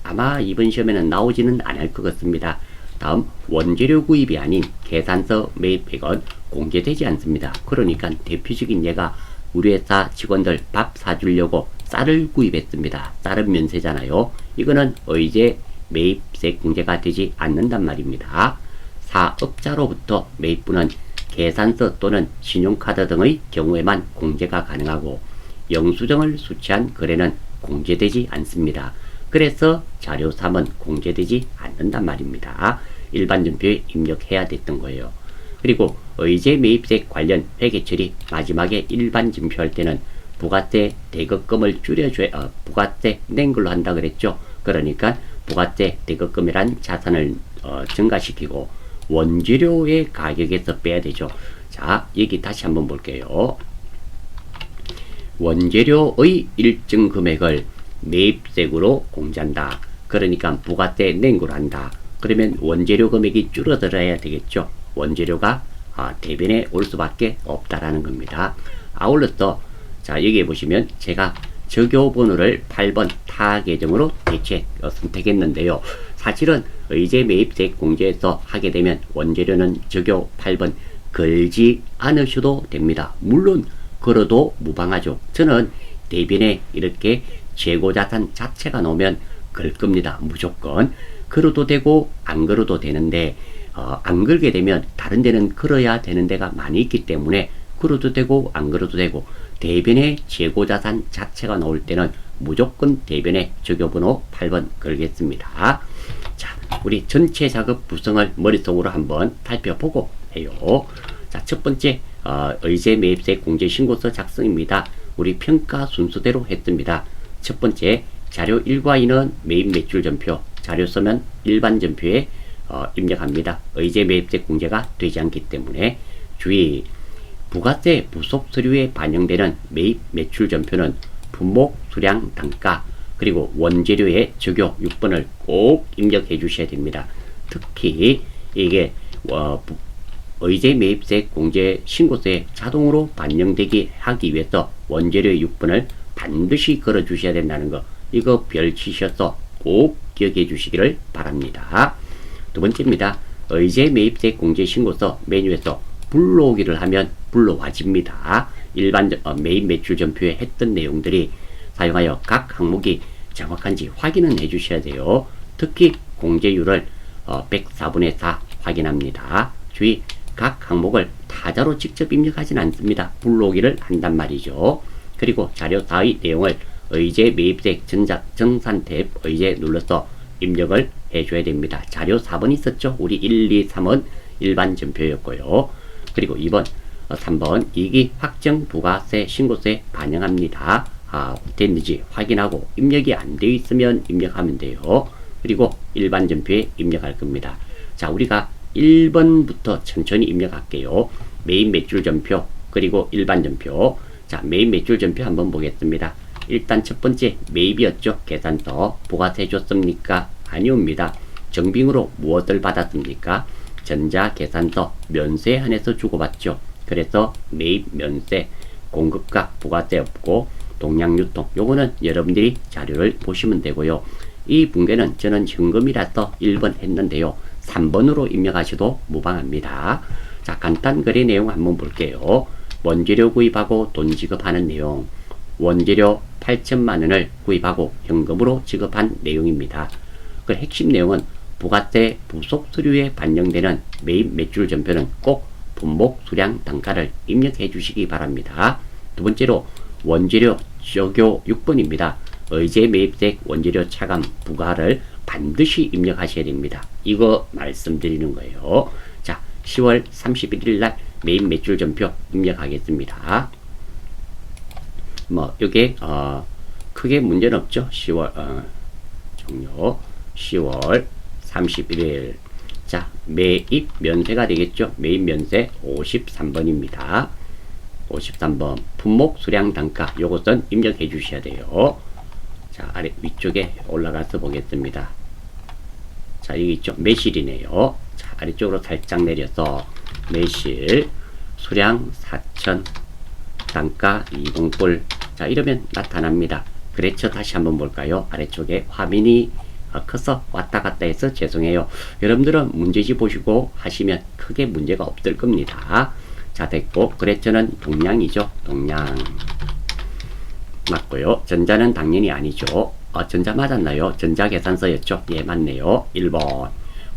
아마 이번 시험에는 나오지는 않을 것 같습니다. 다음, 원재료 구입이 아닌 계산서 매입액은 공제되지 않습니다. 그러니까 대표적인 예가 우리 회사 직원들 밥 사주려고 쌀을 구입했습니다. 쌀은 면세잖아요. 이거는 의제 매입세 공제가 되지 않는단 말입니다. 사업자로부터 매입분은 계산서 또는 신용카드 등의 경우에만 공제가 가능하고 영수증을 수취한 거래는 공제되지 않습니다. 그래서 자료 3은 공제되지 않는단 말입니다. 일반 전표에 입력해야 됐던 거예요. 그리고 의제 매입세 관련 회계 처리 마지막에 일반 전표할 때는 부가세 대급금을 줄여줘야 부가세 낸 걸로 한다 그랬죠. 그러니까 부가세 대급금이란 자산을 증가시키고 원재료의 가격에서 빼야 되죠. 자, 여기 다시 한번 볼게요. 원재료의 일정 금액을 매입세액으로 공제한다. 그러니까 부가세 낸 걸로 한다. 그러면 원재료 금액이 줄어들어야 되겠죠. 원재료가 대변에 올 수밖에 없다라는 겁니다. 아울러서 자, 여기에 보시면 제가 적요번호를 8번 타 계정으로 선택했는데요. 사실은 의제 매입세액 공제에서 하게 되면 원재료는 적요 8번 걸지 않으셔도 됩니다. 물론 걸어도 무방하죠. 저는 대변에 이렇게 재고자산 자체가 나오면 걸 겁니다. 무조건 걸어도 되고 안 걸어도 되는데 안 걸게 되면 다른 데는 걸어야 되는 데가 많이 있기 때문에 걸어도 되고 안 걸어도 되고 대변에 재고자산 자체가 나올 때는 무조건 대변에 적요번호 8번 걸겠습니다. 자, 우리 전체 작업 구성을 머릿속으로 한번 살펴보고 해요. 자, 첫 번째 의제 매입세 공제 신고서 작성입니다. 우리 평가 순서대로 했습니다. 첫 번째, 자료 1과 2는 매입 매출 전표, 자료 쓰면 일반 전표에 입력합니다. 의제 매입세 공제가 되지 않기 때문에 주의, 부가세 부속 서류에 반영되는 매입 매출 전표는 품목, 수량, 단가, 그리고 원재료의 적요 6번을 꼭 입력해 주셔야 됩니다. 특히 이게 의제 매입세 공제 신고서에 자동으로 반영되게 하기 위해서 원재료의 6번을 반드시 걸어 주셔야 된다는 거, 이거 별 치셔서 꼭 기억해 주시기를 바랍니다. 두 번째입니다. 의제 매입세 공제 신고서 메뉴에서 불러오기를 하면 불러와집니다. 일반 매입 매출 전표에 했던 내용들이 사용하여 각 항목이 정확한지 확인은 해 주셔야 돼요. 특히 공제율을 104분의 4 확인합니다. 주의, 각 항목을 타자로 직접 입력하진 않습니다. 불러오기를 한단 말이죠. 그리고 자료 4의 내용을 의제 매입세 정산 탭 의제 눌러서 입력을 해줘야 됩니다. 자료 4번 있었죠? 우리 1, 2, 3은 일반 전표였고요. 그리고 2번, 3번 이기 확정 부가세 신고서에 반영합니다. 됐는지 확인하고 입력이 안 되어 있으면 입력하면 돼요. 그리고 일반 전표에 입력할 겁니다. 자, 우리가 1번부터 천천히 입력할게요. 매입 매출 전표, 그리고 일반 전표. 자, 매입 매출 전표 한번 보겠습니다. 일단 첫 번째 매입이었죠. 계산서 부가세 줬습니까? 아니옵니다. 정빙으로 무엇을 받았습니까? 전자 계산서 면세에 한해서 주고받죠. 그래서 매입 면세, 공급가 부가세 없고 동량유통, 요거는 여러분들이 자료를 보시면 되고요. 이 붕괴는 저는 현금이라서 1번 했는데요. 3번으로 입력하셔도 무방합니다. 자, 간단 거래 내용 한번 볼게요. 원재료 구입하고 돈 지급하는 내용. 원재료 8천만원을 구입하고 현금으로 지급한 내용입니다. 그 핵심 내용은 부가세 부속 서류에 반영되는 매입 매출 전표는 꼭 품목, 수량, 단가를 입력해 주시기 바랍니다. 두 번째로 원재료 적요 6번입니다. 의제 매입액 원재료 차감 부가를 반드시 입력하셔야 됩니다. 이거 말씀드리는 거예요. 자, 10월 31일 날 매입 매출 전표 입력하겠습니다. 뭐 이게 크게 문제는 없죠. 10월 종료 10월 31일. 자, 매입 면세가 되겠죠. 매입 면세 53번입니다. 53번 품목 수량 단가 요것은 입력해 주셔야 돼요. 자, 아래 위쪽에 올라가서 보겠습니다. 자, 여기 있죠. 매실이네요. 자, 아래쪽으로 살짝 내려서 매실 수량 4,000 단가 2등불. 자, 이러면 나타납니다. 그렇죠. 다시 한번 볼까요? 아래쪽에 화면이 커서 왔다 갔다 해서 죄송해요. 여러분들은 문제집 보시고 하시면 크게 문제가 없을 겁니다. 자, 됐고 그랬죠는 동량이죠. 동량 맞고요. 전자는 당연히 아니죠. 전자 맞았나요? 전자 계산서였죠. 예, 맞네요. 1번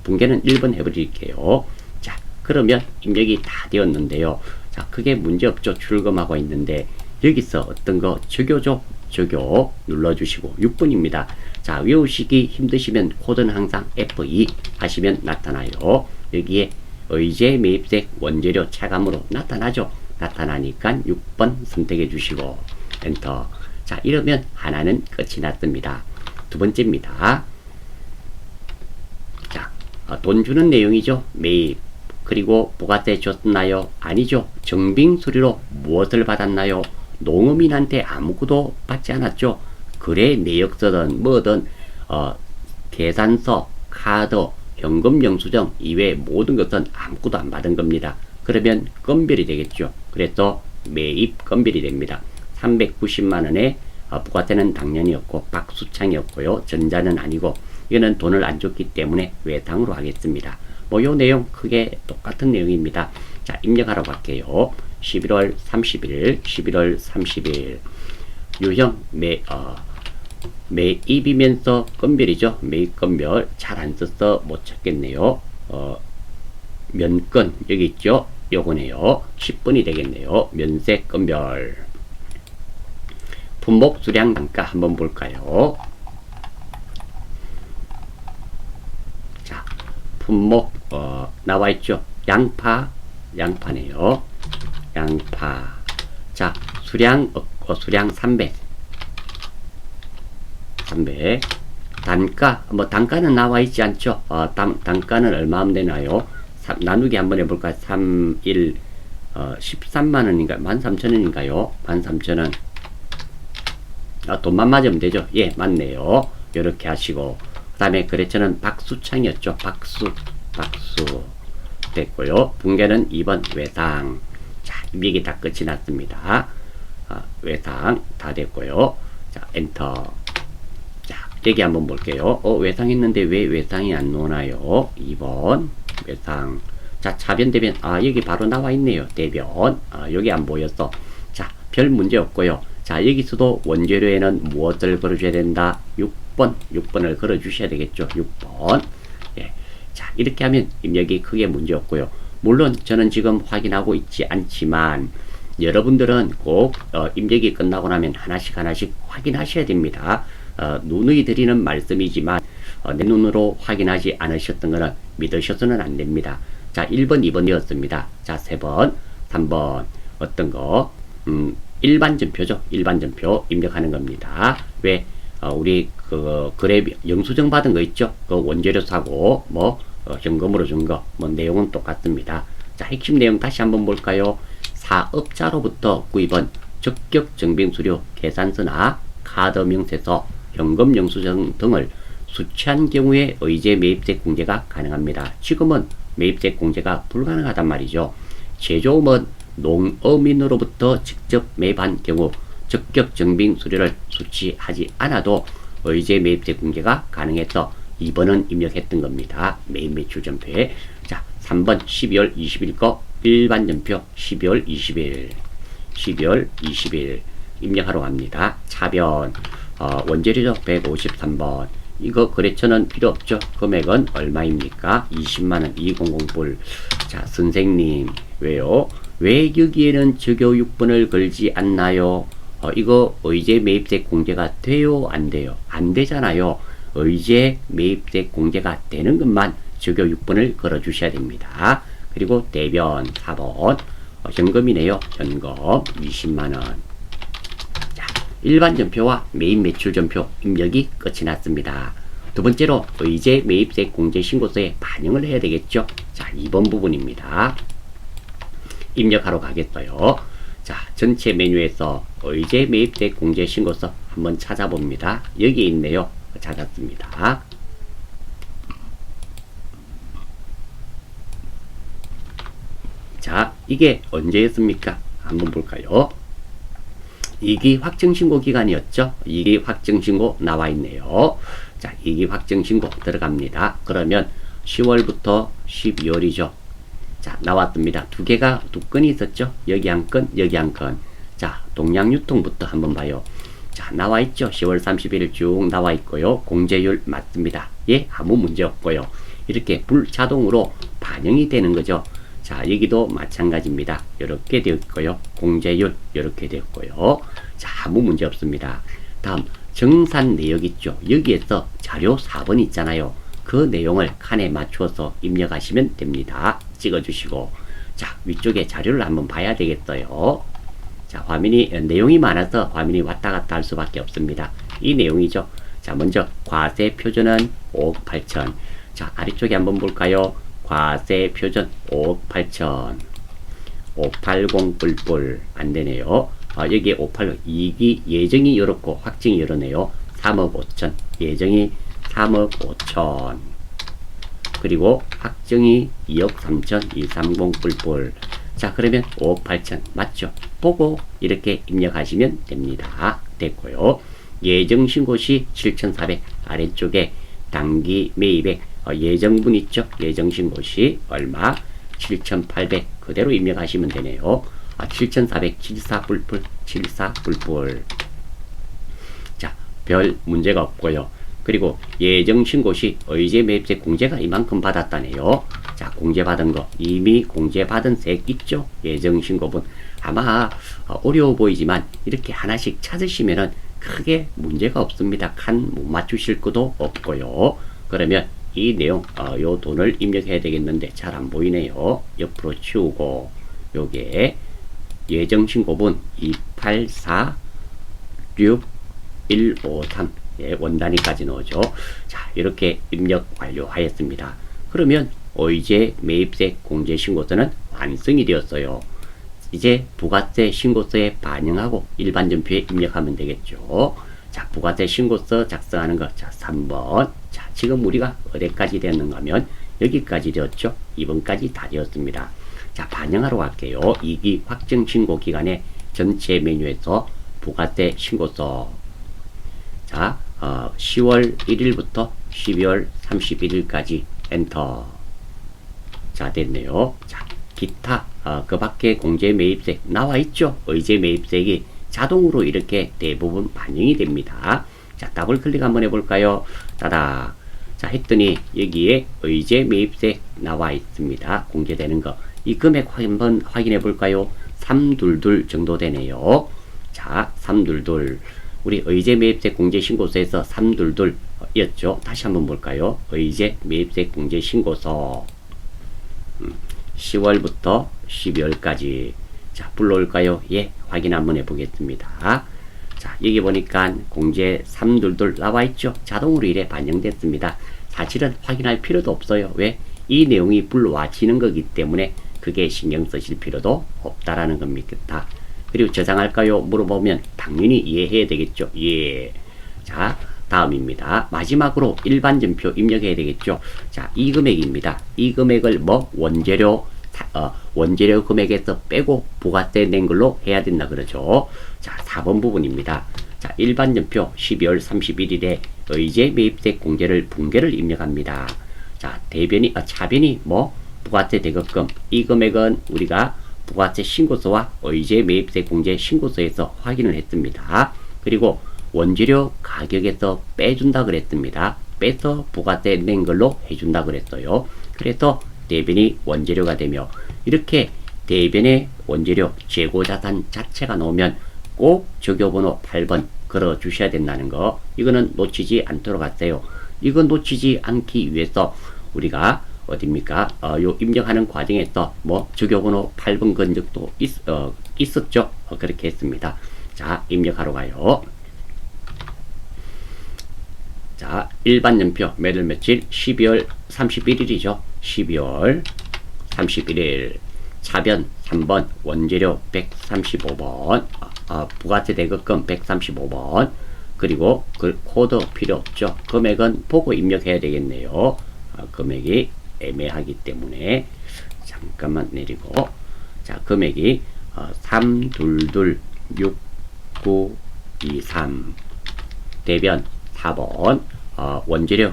붕괴는 1번 해버릴게요. 자, 그러면 입력이 다 되었는데요. 자, 크게 문제 없죠. 출금하고 있는데 여기서 어떤 거 적요죠. 적요 눌러주시고 6분입니다. 자, 외우시기 힘드시면 코드는 항상 F2 하시면 나타나요. 여기에 의제 매입액 원재료 차감으로 나타나죠. 나타나니까 6번 선택해 주시고 엔터. 자, 이러면 하나는 끝이 났습니다. 두 번째입니다. 자, 돈 주는 내용이죠. 매입. 그리고 부가세 줬나요? 아니죠. 정빙 수리로 무엇을 받았나요? 농업인한테 아무것도 받지 않았죠. 거래 내역서든 뭐든 계산서, 카드, 현금 영수증 이외의 모든 것은 아무것도 안 받은 겁니다. 그러면 건별이 되겠죠. 그래서 매입 건별이 됩니다. 390만원에 부가세는 당연히 없고 박수창이었고요. 전자는 아니고 이거는 돈을 안 줬기 때문에 외상으로 하겠습니다. 뭐 요 내용 크게 똑같은 내용입니다. 자, 입력하러 갈게요. 11월 30일 11월 30일 유형 매입이면서 건별이죠. 매입 건별 잘 안 써서 못 찾겠네요. 면건 여기 있죠. 요거네요. 10분이 되겠네요. 면세 건별 품목 수량 단가 한번 볼까요? 자, 품목 나와 있죠. 양파네요. 양파. 자, 수량 수량 300 단가 뭐 단가는 나와 있지 않죠. 단가는 얼마면 되나요? 나누기 한번 해볼까요? 13만원인가요? 13,000원인가요? 13,000원. 돈만 맞으면 되죠. 예, 맞네요. 요렇게 하시고 그 다음에 거래처는 박수창이었죠. 박수 됐고요. 붕괴는 2번 외상. 자, 입력이 다 끝이 났습니다. 외상 다 됐고요. 자, 엔터. 자, 여기 한번 볼게요. 외상했는데 왜 외상이 안 나오나요? 2번 외상. 자, 차변 대변. 여기 바로 나와 있네요. 대변. 여기 안 보였어. 자, 별 문제 없고요. 자, 여기서도 원재료에는 무엇을 걸어줘야 된다? 6번을 걸어주셔야 되겠죠. 6번. 예. 자, 이렇게 하면 입력이 크게 문제 없고요. 물론 저는 지금 확인하고 있지 않지만 여러분들은 꼭 입력이 끝나고 나면 하나씩 확인하셔야 됩니다. 누누이 드리는 말씀이지만 내 눈으로 확인하지 않으셨던 거는 믿으셔서는 안 됩니다. 자, 1번, 2번 되었습니다. 자, 3번, 3번 어떤 거? 일반 전표죠. 일반 전표 입력하는 겁니다. 왜? 우리 거래 영수증 받은 거 있죠? 그 원재료 사고 뭐 현금으로 준 거 뭐 내용은 똑같습니다. 자, 핵심 내용 다시 한번 볼까요? 사업자로부터 구입은 적격 증빙수료 계산서나 카드 명세서, 현금 영수증 등을 수취한 경우에 의제 매입세 공제가 가능합니다. 지금은 매입세 공제가 불가능하단 말이죠. 제조업은 농업인으로부터 직접 매입한 경우 적격 증빙 수료를 수취하지 않아도 의제 매입세 공제가 가능해서 2번은 입력했던 겁니다. 매입 매출 전표에. 자, 3번 12월 20일 거 일반 전표 12월 20일 입력하러 갑니다. 차변 원재료죠. 153번 이거 거래처는 필요 없죠. 금액은 얼마입니까? 20만원, 200불. 자, 선생님, 왜요? 왜 여기에는 저교육번을 걸지 않나요? 이거 의제 매입세 공제가 돼요? 안 돼요? 안 되잖아요. 의제 매입세 공제가 되는 것만 저교육번을 걸어 주셔야 됩니다. 그리고 대변 4번. 현금이네요. 현금 20만원. 자, 일반 전표와 매입 매출 전표 입력이 끝이 났습니다. 두 번째로 의제 매입세 공제 신고서에 반영을 해야 되겠죠. 자, 2번 부분입니다. 입력하러 가겠어요. 자, 전체 메뉴에서 의제 매입세 공제 신고서 한번 찾아봅니다. 여기 있네요. 찾았습니다. 자, 이게 언제였습니까? 한번 볼까요? 2기 확정신고 기간이었죠. 2기 확정신고 나와 있네요. 자, 2기 확정신고 들어갑니다. 그러면 10월부터 12월이죠. 자, 나왔습니다. 두 건이 있었죠. 여기 한 건, 여기 한 건. 자, 동량유통부터 한번 봐요. 자, 나와 있죠. 10월 31일 쭉 나와 있고요. 공제율 맞습니다. 예, 아무 문제 없고요. 이렇게 불자동으로 반영이 되는 거죠. 자, 여기도 마찬가지입니다. 이렇게 되어 있고요. 공제율 이렇게 되었고요. 자, 아무 문제 없습니다. 다음 정산 내역 있죠. 여기에서 자료 4번 있잖아요. 그 내용을 칸에 맞추어서 입력하시면 됩니다. 찍어주시고, 자, 위쪽에 자료를 한번 봐야 되겠어요. 자, 화면이 내용이 많아서 화면이 왔다 갔다 할 수밖에 없습니다. 이 내용이죠. 자, 먼저 과세 표준은 5억 8천. 자, 아래쪽에 한번 볼까요? 과세 표준 5억 8천. 580 뿔뿔 안 되네요. 여기에 580 2기 예정이 이렇고 확정이 이러네요. 3억 5천. 예정이 3억 5천. 그리고 확정이 2억 3천 230 뿔뿔. 자, 그러면 5억 8천 맞죠? 보고 이렇게 입력하시면 됩니다. 됐고요. 예정신고시 7,400 아래쪽에 단기 매입액 예정분 있죠? 예정신고시 얼마? 7,800 그대로 입력하시면 되네요. 7,400 74 뿔뿔 74 뿔뿔. 자, 별 문제가 없고요. 그리고 예정신고시 의제 매입세 공제가 이만큼 받았다네요. 자, 공제받은 거 이미 공제받은 세 있죠? 예정신고분 아마 어려워 보이지만 이렇게 하나씩 찾으시면은 크게 문제가 없습니다. 칸 못 맞추실 것도 없고요. 그러면 이 내용 요 돈을 입력해야 되겠는데 잘 안 보이네요. 옆으로 치우고 요게 예정신고분 2846 153 예, 원단위까지 넣어줘. 자, 이렇게 입력 완료하였습니다. 그러면 의제 매입세 공제 신고서는 완성이 되었어요. 이제 부가세 신고서에 반영하고 일반 전표에 입력하면 되겠죠. 자, 부가세 신고서 작성하는 거. 자, 3번. 자, 지금 우리가 어디까지 되었는가 하면 여기까지 되었죠. 2번까지 다 되었습니다. 자, 반영하러 갈게요. 2기 확정 신고 기간에 전체 메뉴에서 부가세 신고서. 자, 10월 1일부터 12월 31일까지 엔터. 자, 됐네요. 자, 기타 그 밖에 공제 매입세 나와 있죠. 의제 매입세액이 자동으로 이렇게 대부분 반영이 됩니다. 자, 더블 클릭 한번 해볼까요? 따다. 자, 했더니 여기에 의제 매입세 나와 있습니다. 공제되는 거. 이 금액 한번 확인해 볼까요? 322 정도 되네요. 자, 322. 우리 의제 매입세 공제 신고서에서 322 였죠. 다시 한번 볼까요? 의제 매입세 공제 신고서 10월부터 12월까지. 자, 불러올까요? 예, 확인 한번 해보겠습니다. 자, 여기 보니까 공제 322 나와 있죠. 자동으로 이래 반영됐습니다. 사실은 확인할 필요도 없어요. 왜? 이 내용이 불러와지는 거기 때문에 그게 신경 쓰실 필요도 없다라는 겁니다. 그리고 저장할까요? 물어보면 당연히 이해해야 되겠죠. 예. 자, 다음입니다. 마지막으로 일반 전표 입력해야 되겠죠. 자, 이 금액입니다. 이 금액을 뭐 원재료 금액에서 빼고 부가세 낸 걸로 해야 된다 그러죠. 자, 4번 부분입니다. 자, 일반 전표 12월 31일에 의제 매입세 공제를 분계를 입력합니다. 자, 차변이 뭐 부가세 대급금. 이 금액은 우리가 부가세 신고서와 의제 매입세 공제 신고서에서 확인을 했습니다. 그리고 원재료 가격에서 빼준다 그랬습니다. 빼서 부가세 낸 걸로 해준다 그랬어요. 그래서 대변이 원재료가 되며, 이렇게 대변의 원재료 재고자산 자체가 나오면 꼭 적요번호 8번 걸어 주셔야 된다는 거, 이거는 놓치지 않도록 하세요. 이거 놓치지 않기 위해서 우리가 어딥니까? 요 입력하는 과정에서 뭐 적요번호 8번 건 적도 있었죠. 그렇게 했습니다. 자, 입력하러 가요. 자, 일반 연표 매달 며칠 12월 31일이죠. 12월 31일. 차변 3번 원재료 135번, 부가세 대급금 135번, 그리고 그 코드 필요 없죠. 금액은 보고 입력해야 되겠네요. 금액이 애매하기 때문에 잠깐만 내리고, 자, 금액이 3226923, 대변 4번, 원재료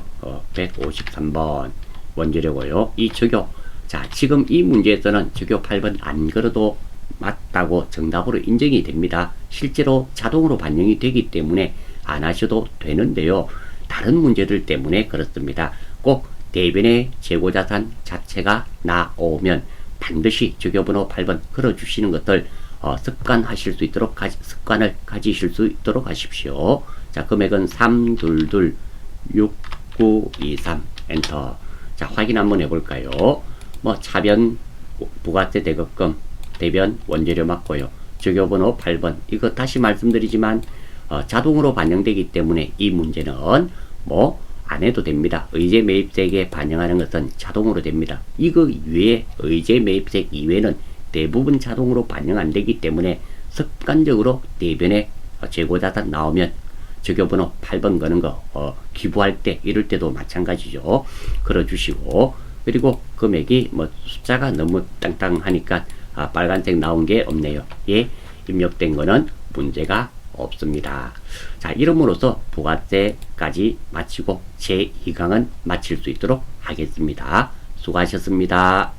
153번 원재료고요. 이 적요, 자, 지금 이 문제에서는 적요 8번 안 걸어도 맞다고 정답으로 인정이 됩니다. 실제로 자동으로 반영이 되기 때문에 안 하셔도 되는데요. 다른 문제들 때문에 그렇습니다. 꼭 대변의 재고자산 자체가 나오면 반드시 적요번호 8번 걸어주시는 것들 습관하실 수 있도록 습관을 가지실 수 있도록 하십시오. 자, 금액은 3226923 엔터. 자, 확인 한번 해볼까요? 뭐 차변 부가세 대급금, 대변 원재료 맞고요. 적요번호 8번. 이거 다시 말씀드리지만 자동으로 반영되기 때문에 이 문제는 뭐 안 해도 됩니다. 의제 매입세액에 반영하는 것은 자동으로 됩니다. 이거 이외에 의제 매입세액 이외에는 대부분 자동으로 반영 안 되기 때문에 습관적으로 대변에 재고자산 나오면 적요번호 8번 거는 거 기부할 때 이럴 때도 마찬가지죠. 걸어주시고, 그리고 금액이 뭐 숫자가 너무 땅땅하니까 빨간색 나온 게 없네요. 예, 입력된 거는 문제가 없습니다. 자, 이름으로써 부가세까지 마치고 제2강은 마칠 수 있도록 하겠습니다. 수고하셨습니다.